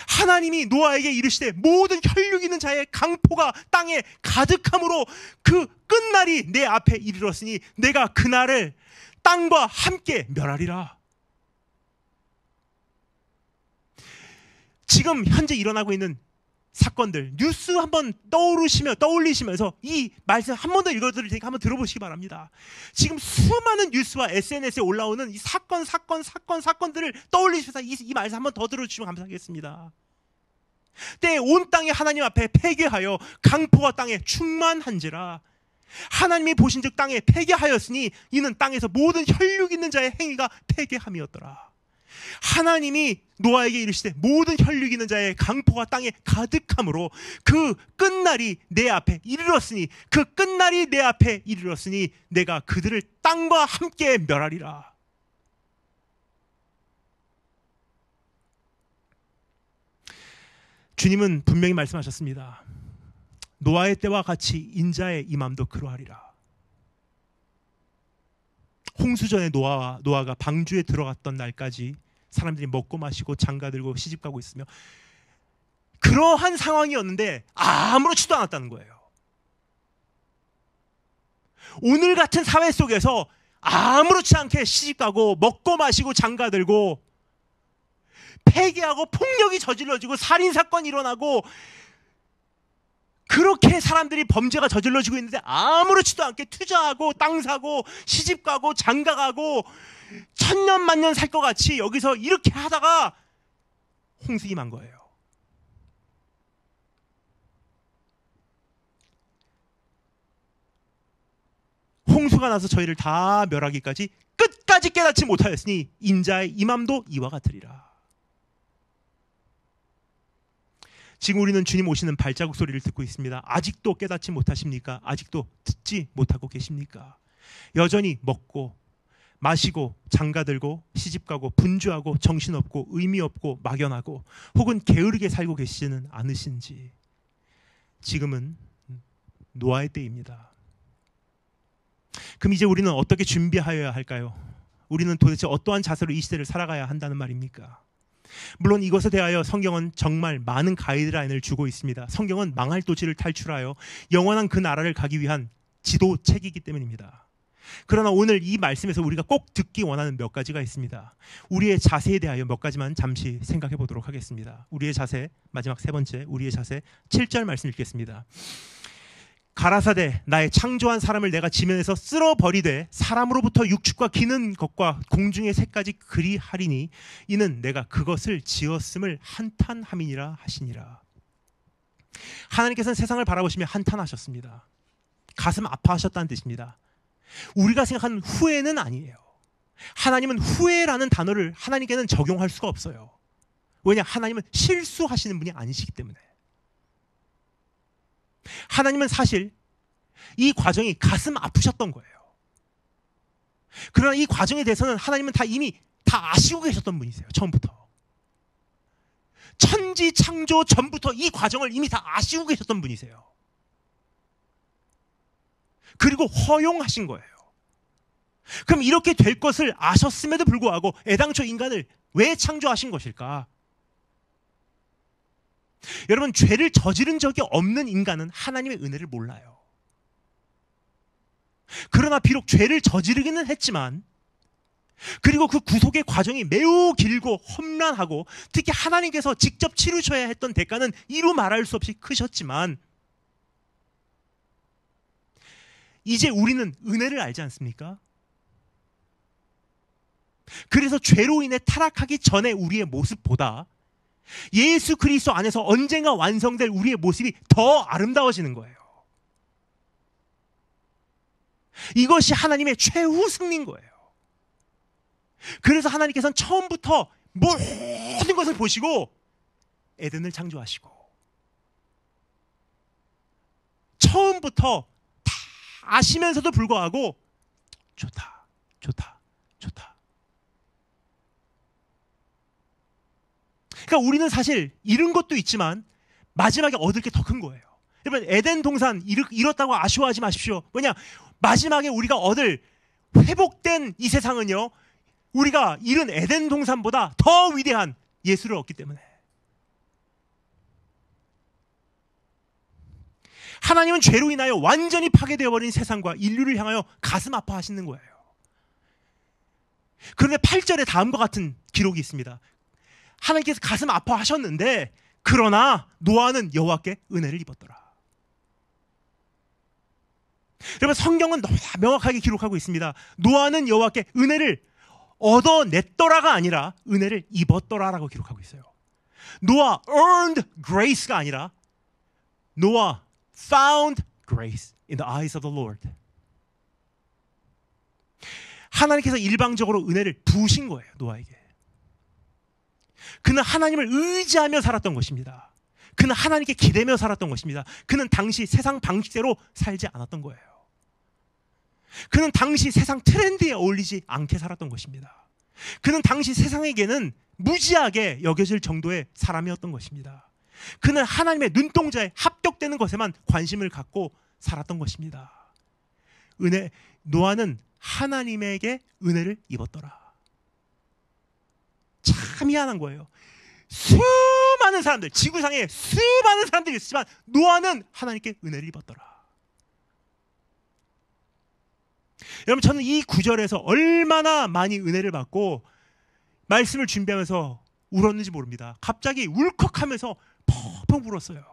하나님이 노아에게 이르시되 모든 혈육 있는 자의 강포가 땅에 가득함으로 그 끝날이 내 앞에 이르렀으니 내가 그날을 땅과 함께 멸하리라. 지금 현재 일어나고 있는 사건들, 뉴스 한번 떠올리시면서 이 말씀 한 번 더 읽어드릴 테니까 한번 들어보시기 바랍니다. 지금 수많은 뉴스와 SNS에 올라오는 이 사건들을 떠올리시면서 이 말씀 한번 더 들어주시면 감사하겠습니다. 때에 온 땅이 하나님 앞에 패괴하여 강포가 땅에 충만한지라. 하나님이 보신즉 땅에 패괴하였으니 이는 땅에서 모든 혈육 있는 자의 행위가 패괴함이었더라. 하나님이 노아에게 이르시되 모든 혈육 있는 자의 강포가 땅에 가득함으로 그 끝날이 내 앞에 이르렀으니 내가 그들을 땅과 함께 멸하리라. 주님은 분명히 말씀하셨습니다. 노아의 때와 같이 인자의 임함도 그러하리라. 홍수전에 노아가 방주에 들어갔던 날까지 사람들이 먹고 마시고 장가들고 시집가고 있으며 그러한 상황이었는데 아무렇지도 않았다는 거예요. 오늘 같은 사회 속에서 아무렇지 않게 시집가고 먹고 마시고 장가들고 폐기하고 폭력이 저질러지고 살인사건이 일어나고 그렇게 사람들이 범죄가 저질러지고 있는데 아무렇지도 않게 투자하고 땅 사고 시집가고 장가가고 천년만년 살 것 같이 여기서 이렇게 하다가 홍수 임한 거예요. 홍수가 나서 저희를 다 멸하기까지 끝까지 깨닫지 못하였으니 인자의 임함도 이와 같으리라. 지금 우리는 주님 오시는 발자국 소리를 듣고 있습니다. 아직도 깨닫지 못하십니까? 아직도 듣지 못하고 계십니까? 여전히 먹고 마시고 장가들고 시집가고 분주하고 정신없고 의미없고 막연하고 혹은 게으르게 살고 계시지는 않으신지. 지금은 노아의 때입니다. 그럼 이제 우리는 어떻게 준비하여야 할까요? 우리는 도대체 어떠한 자세로 이 시대를 살아가야 한다는 말입니까? 물론 이것에 대하여 성경은 정말 많은 가이드라인을 주고 있습니다. 성경은 망할 도시를 탈출하여 영원한 그 나라를 가기 위한 지도책이기 때문입니다. 그러나 오늘 이 말씀에서 우리가 꼭 듣기 원하는 몇 가지가 있습니다. 우리의 자세에 대하여 몇 가지만 잠시 생각해 보도록 하겠습니다. 우리의 자세, 마지막 세 번째, 우리의 자세 7절 말씀 읽겠습니다. 가라사대 나의 창조한 사람을 내가 지면에서 쓸어버리되 사람으로부터 육축과 기는 것과 공중의 새까지 그리하리니 이는 내가 그것을 지었음을 한탄함이니라 하시니라. 하나님께서는 세상을 바라보시며 한탄하셨습니다. 가슴 아파하셨다는 뜻입니다. 우리가 생각하는 후회는 아니에요. 하나님은 후회라는 단어를 하나님께는 적용할 수가 없어요. 왜냐? 하나님은 실수하시는 분이 아니시기 때문에. 하나님은 사실 이 과정이 가슴 아프셨던 거예요. 그러나 이 과정에 대해서는 하나님은 이미 다 아시고 계셨던 분이세요. 처음부터. 천지 창조 전부터 이 과정을 이미 다 아시고 계셨던 분이세요. 그리고 허용하신 거예요. 그럼 이렇게 될 것을 아셨음에도 불구하고 애당초 인간을 왜 창조하신 것일까? 여러분, 죄를 저지른 적이 없는 인간은 하나님의 은혜를 몰라요. 그러나 비록 죄를 저지르기는 했지만, 그리고 그 구속의 과정이 매우 길고 험난하고 특히 하나님께서 직접 치르셔야 했던 대가는 이루 말할 수 없이 크셨지만, 이제 우리는 은혜를 알지 않습니까? 그래서 죄로 인해 타락하기 전에 우리의 모습보다 예수 그리스도 안에서 언젠가 완성될 우리의 모습이 더 아름다워지는 거예요. 이것이 하나님의 최후 승리인 거예요. 그래서 하나님께서는 처음부터 모든 것을 보시고 에덴을 창조하시고 처음부터 다 아시면서도 불구하고 좋다, 좋다, 좋다. 그러니까 우리는 사실 잃은 것도 있지만 마지막에 얻을 게 더 큰 거예요. 여러분, 에덴 동산 잃었다고 아쉬워하지 마십시오. 왜냐? 마지막에 우리가 얻을 회복된 이 세상은요, 우리가 잃은 에덴 동산보다 더 위대한 예수를 얻기 때문에. 하나님은 죄로 인하여 완전히 파괴되어버린 세상과 인류를 향하여 가슴 아파하시는 거예요. 그런데 8절에 다음과 같은 기록이 있습니다. 하나님께서 가슴 아파하셨는데 그러나 노아는 여호와께 은혜를 입었더라. 여러분, 성경은 너무 명확하게 기록하고 있습니다. 노아는 여호와께 은혜를 얻어냈더라가 아니라 은혜를 입었더라라고 기록하고 있어요. 노아 earned grace가 아니라 노아 found grace in the eyes of the Lord. 하나님께서 일방적으로 은혜를 부으신 거예요, 노아에게. 그는 하나님을 의지하며 살았던 것입니다. 그는 하나님께 기대며 살았던 것입니다. 그는 당시 세상 방식대로 살지 않았던 거예요. 그는 당시 세상 트렌드에 어울리지 않게 살았던 것입니다. 그는 당시 세상에게는 무지하게 여겨질 정도의 사람이었던 것입니다. 그는 하나님의 눈동자에 합격되는 것에만 관심을 갖고 살았던 것입니다. 노아는 하나님에게 은혜를 입었더라. 참 희한한 거예요. 수많은 사람들, 지구상에 수많은 사람들이 있지만 노아는 하나님께 은혜를 입었더라. 여러분, 저는 이 구절에서 얼마나 많이 은혜를 받고 말씀을 준비하면서 울었는지 모릅니다. 갑자기 울컥하면서 펑펑 울었어요.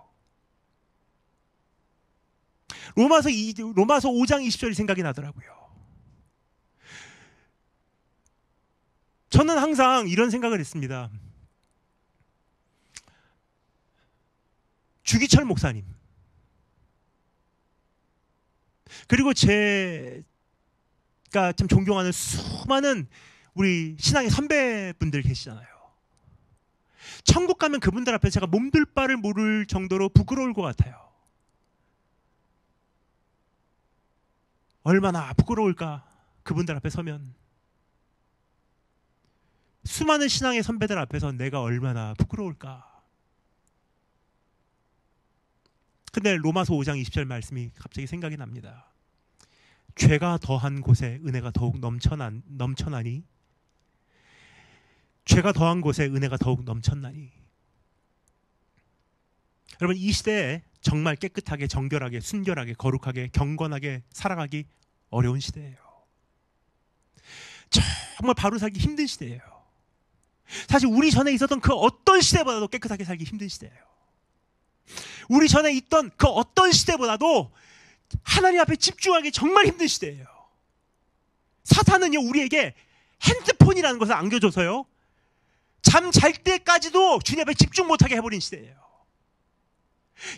로마서 5장 20절이 생각이 나더라고요. 저는 항상 이런 생각을 했습니다. 주기철 목사님, 그리고 제가 참 존경하는 수많은 우리 신앙의 선배분들 계시잖아요. 천국 가면 그분들 앞에 제가 몸둘 바를 모를 정도로 부끄러울 것 같아요. 얼마나 부끄러울까, 그분들 앞에 서면. 수많은 신앙의 선배들 앞에서 내가 얼마나 부끄러울까. 근데 로마서 5장 20절 말씀이 갑자기 생각이 납니다. 죄가 더한 곳에 은혜가 더욱 넘쳐나니, 죄가 더한 곳에 은혜가 더욱 넘쳤나니. 여러분, 이 시대에 정말 깨끗하게, 정결하게, 순결하게, 거룩하게, 경건하게 살아가기 어려운 시대예요. 정말 바로 살기 힘든 시대예요. 사실 우리 전에 있었던 그 어떤 시대보다도 깨끗하게 살기 힘든 시대예요. 우리 전에 있던 그 어떤 시대보다도 하나님 앞에 집중하기 정말 힘든 시대예요. 사탄은요, 우리에게 핸드폰이라는 것을 안겨줘서요, 잠 잘 때까지도 주님 앞에 집중 못하게 해버린 시대예요.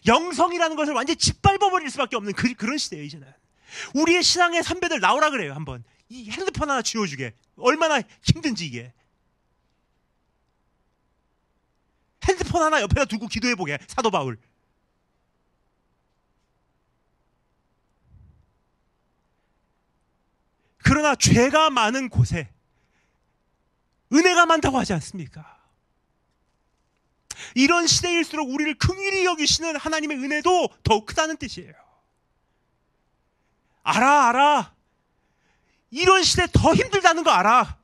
영성이라는 것을 완전히 짓밟아버릴 수밖에 없는 그런 시대예요, 이제는. 우리의 신앙의 선배들 나오라 그래요, 한번. 이 핸드폰 하나 쥐어주게. 얼마나 힘든지, 이게. 핸드폰 하나 옆에다 두고 기도해보게, 사도 바울. 그러나 죄가 많은 곳에 은혜가 많다고 하지 않습니까? 이런 시대일수록 우리를 긍휼히 여기시는 하나님의 은혜도 더욱 크다는 뜻이에요. 알아. 이런 시대 더 힘들다는 거 알아.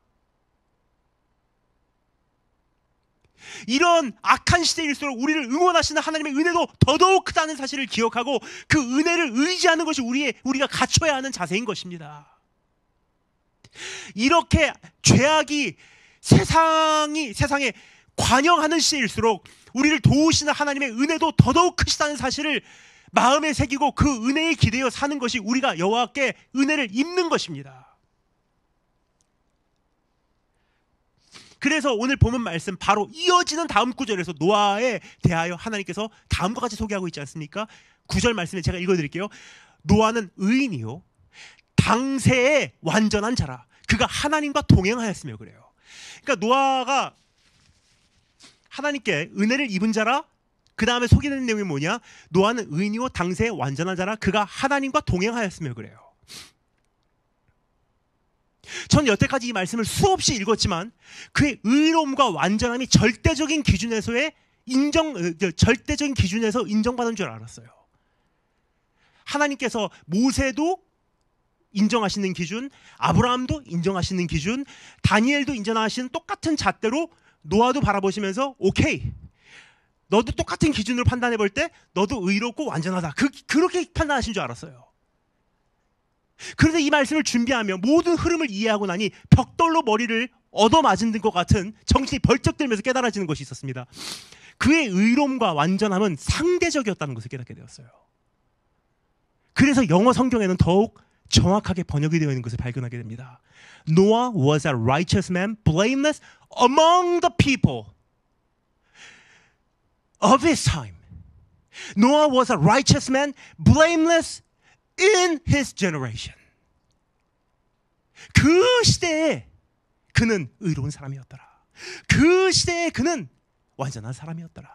이런 악한 시대일수록 우리를 응원하시는 하나님의 은혜도 더더욱 크다는 사실을 기억하고 그 은혜를 의지하는 것이 우리가 갖춰야 하는 자세인 것입니다. 이렇게 죄악이 세상에 관영하는 시대일수록 우리를 도우시는 하나님의 은혜도 더더욱 크시다는 사실을 마음에 새기고 그 은혜에 기대어 사는 것이 우리가 여호와께 은혜를 입는 것입니다. 그래서 오늘 본문 말씀 바로 이어지는 다음 구절에서 노아에 대하여 하나님께서 다음과 같이 소개하고 있지 않습니까? 9절 말씀에 제가 읽어드릴게요. 노아는 의인이요 당세의 완전한 자라. 그가 하나님과 동행하였으며 그래요. 그러니까 노아가 하나님께 은혜를 입은 자라. 그 다음에 소개되는 내용이 뭐냐? 노아는 의인이요 당세의 완전한 자라. 그가 하나님과 동행하였으며 그래요. 전 여태까지 이 말씀을 수없이 읽었지만 그의 의로움과 완전함이 절대적인 기준에서 인정받은 줄 알았어요. 하나님께서 모세도 인정하시는 기준, 아브라함도 인정하시는 기준, 다니엘도 인정하시는 똑같은 잣대로 노아도 바라보시면서 오케이, 너도 똑같은 기준으로 판단해 볼 때 너도 의롭고 완전하다. 그렇게 판단하신 줄 알았어요. 그런데 이 말씀을 준비하며 모든 흐름을 이해하고 나니 벽돌로 머리를 얻어맞은 것 같은 정신이 벌쩍 들면서 깨달아지는 것이 있었습니다. 그의 의로움과 완전함은 상대적이었다는 것을 깨닫게 되었어요. 그래서 영어 성경에는 더욱 정확하게 번역이 되어 있는 것을 발견하게 됩니다. Noah was a righteous man, blameless among the people of his time. Noah was a righteous man, blameless in his generation. 그 시대에 그는 의로운 사람이었더라. 그 시대에 그는 완전한 사람이었더라.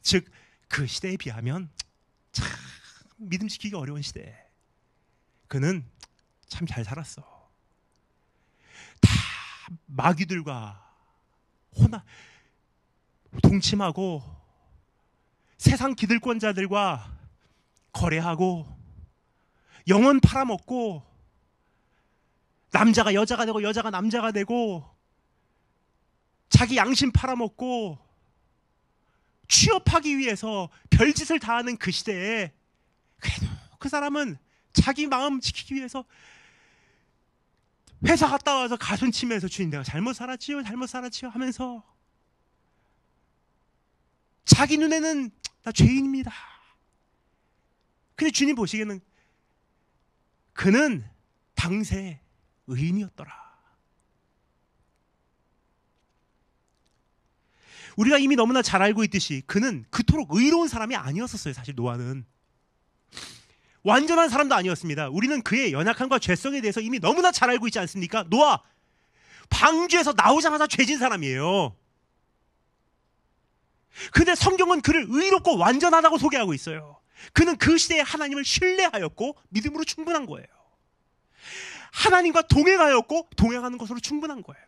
즉, 그 시대에 비하면 참 믿음 지키기 어려운 시대에 그는 참 잘 살았어. 다 마귀들과 동침하고 세상 기득권자들과 거래하고 영혼 팔아먹고 남자가 여자가 되고 여자가 남자가 되고 자기 양심 팔아먹고 취업하기 위해서 별짓을 다 하는 그 시대에 그래도 그 사람은 자기 마음 지키기 위해서 회사 갔다 와서 가슴치면서 주님 내가 잘못 살았지요 하면서 자기 눈에는 나 죄인입니다. 근데 주님 보시기에는 그는 당세 의인이었더라. 우리가 이미 너무나 잘 알고 있듯이 그는 그토록 의로운 사람이 아니었었어요. 사실 노아는 완전한 사람도 아니었습니다. 우리는 그의 연약함과 죄성에 대해서 이미 너무나 잘 알고 있지 않습니까? 노아 방주에서 나오자마자 죄진 사람이에요. 근데 성경은 그를 의롭고 완전하다고 소개하고 있어요. 그는 그 시대에 하나님을 신뢰하였고 믿음으로 충분한 거예요. 하나님과 동행하였고 동행하는 것으로 충분한 거예요.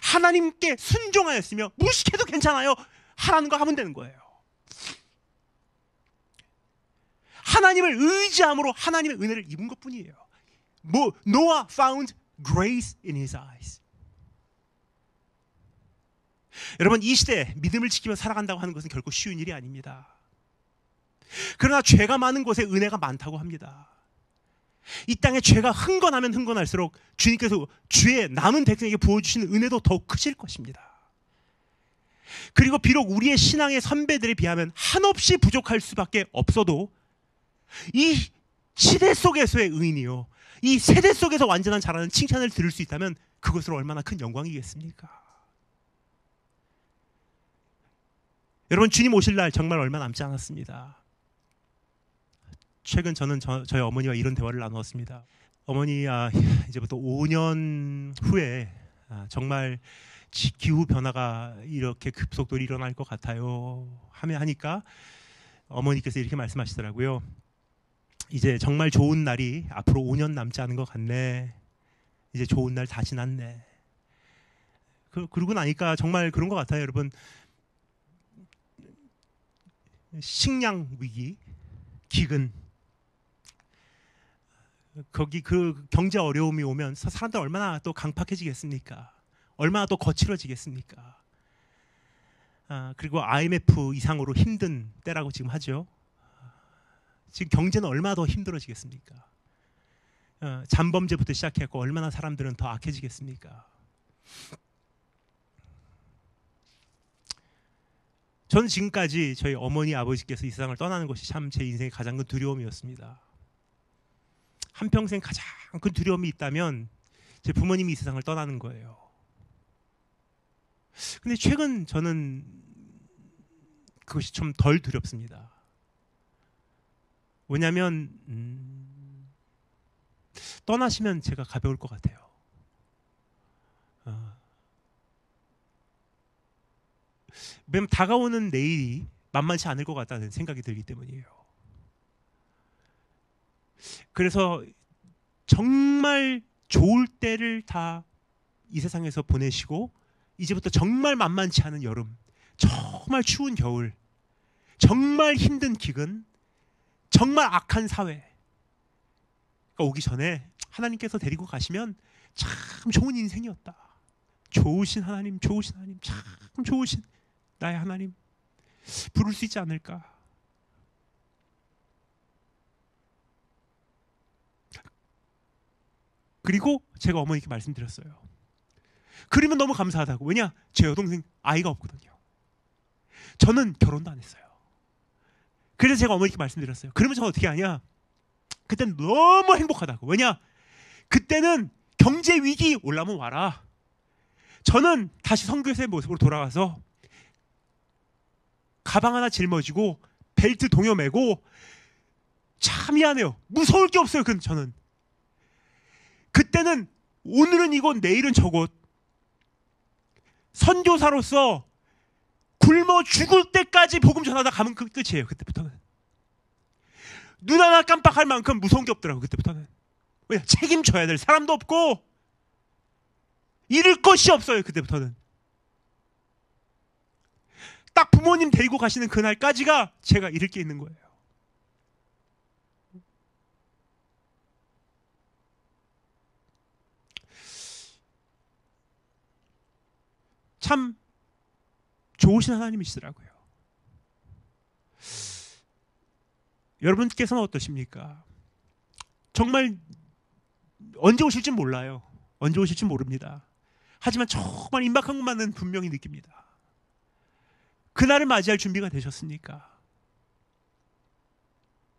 하나님께 순종하였으며 무식해도 괜찮아요. 하라는 거 하면 되는 거예요. 하나님을 의지함으로 하나님의 은혜를 입은 것뿐이에요. Noah found grace in his eyes. 여러분, 이 시대에 믿음을 지키며 살아간다고 하는 것은 결코 쉬운 일이 아닙니다. 그러나 죄가 많은 곳에 은혜가 많다고 합니다. 이 땅에 죄가 흥건하면 흥건할수록 주님께서 주의 남은 백성에게 부어주시는 은혜도 더욱 크실 것입니다. 그리고 비록 우리의 신앙의 선배들에 비하면 한없이 부족할 수밖에 없어도 이 시대 속에서의 의인이요, 이 세대 속에서 완전한 자라는 칭찬을 들을 수 있다면 그것으로 얼마나 큰 영광이겠습니까? 여러분, 주님 오실 날 정말 얼마 남지 않았습니다. 최근 저는 저희 어머니와 이런 대화를 나누었습니다. 어머니, 이제부터 5년 후에 정말 기후 변화가 이렇게 급속도로 일어날 것 같아요 하니까 어머니께서 이렇게 말씀하시더라고요. 이제 정말 좋은 날이 앞으로 5년 남지 않은 것 같네. 이제 좋은 날 다 지났네. 그러고 나니까 정말 그런 것 같아요. 여러분, 식량 위기, 기근, 거기 그 경제 어려움이 오면 사람들 얼마나 또 강팍해지겠습니까? 얼마나 또 거칠어지겠습니까? 그리고 IMF 이상으로 힘든 때라고 지금 하죠. 지금 경제는 얼마나 더 힘들어지겠습니까? 잠범죄부터 시작했고 얼마나 사람들은 더 악해지겠습니까? 저는 지금까지 저희 어머니 아버지께서 이 세상을 떠나는 것이 참 제 인생의 가장 큰 두려움이었습니다. 한평생 가장 큰 두려움이 있다면 제 부모님이 이 세상을 떠나는 거예요. 근데 최근 저는 그것이 좀 덜 두렵습니다. 왜냐하면 떠나시면 제가 가벼울 것 같아요. 왜냐면 다가오는 내일이 만만치 않을 것 같다는 생각이 들기 때문이에요. 그래서 정말 좋을 때를 다 이 세상에서 보내시고 이제부터 정말 만만치 않은 여름, 정말 추운 겨울, 정말 힘든 기근, 정말 악한 사회가 오기 전에 하나님께서 데리고 가시면 참 좋은 인생이었다. 좋으신 하나님, 참 좋으신 나의 하나님 부를 수 있지 않을까. 그리고 제가 어머니께 말씀드렸어요. 그러면 너무 감사하다고. 왜냐? 제 여동생 아이가 없거든요. 저는 결혼도 안 했어요. 그래서 제가 어머니께 말씀드렸어요. 그러면 저 어떻게 하냐? 그때는 너무 행복하다고. 왜냐? 그때는 경제 위기 올라오면 와라. 저는 다시 선교사의 모습으로 돌아가서 가방 하나 짊어지고 벨트 동여매고, 참 미안해요. 무서울 게 없어요. 저는 그때는 오늘은 이곳 내일은 저곳, 선교사로서 굶어 죽을 때까지 복음 전하다 가면 그 끝이에요. 그때부터는 눈 하나 깜빡할 만큼 무서운 게 없더라고. 그때부터는 왜냐? 책임져야 될 사람도 없고 잃을 것이 없어요. 그때부터는 딱 부모님 데리고 가시는 그날까지가 제가 잃을 게 있는 거예요. 참 좋으신 하나님이시더라고요. 여러분께서는 어떠십니까? 정말 언제 오실지 몰라요. 언제 오실지 모릅니다. 하지만 정말 임박한 것만은 분명히 느낍니다. 그날을 맞이할 준비가 되셨습니까?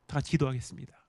다 같이 기도하겠습니다.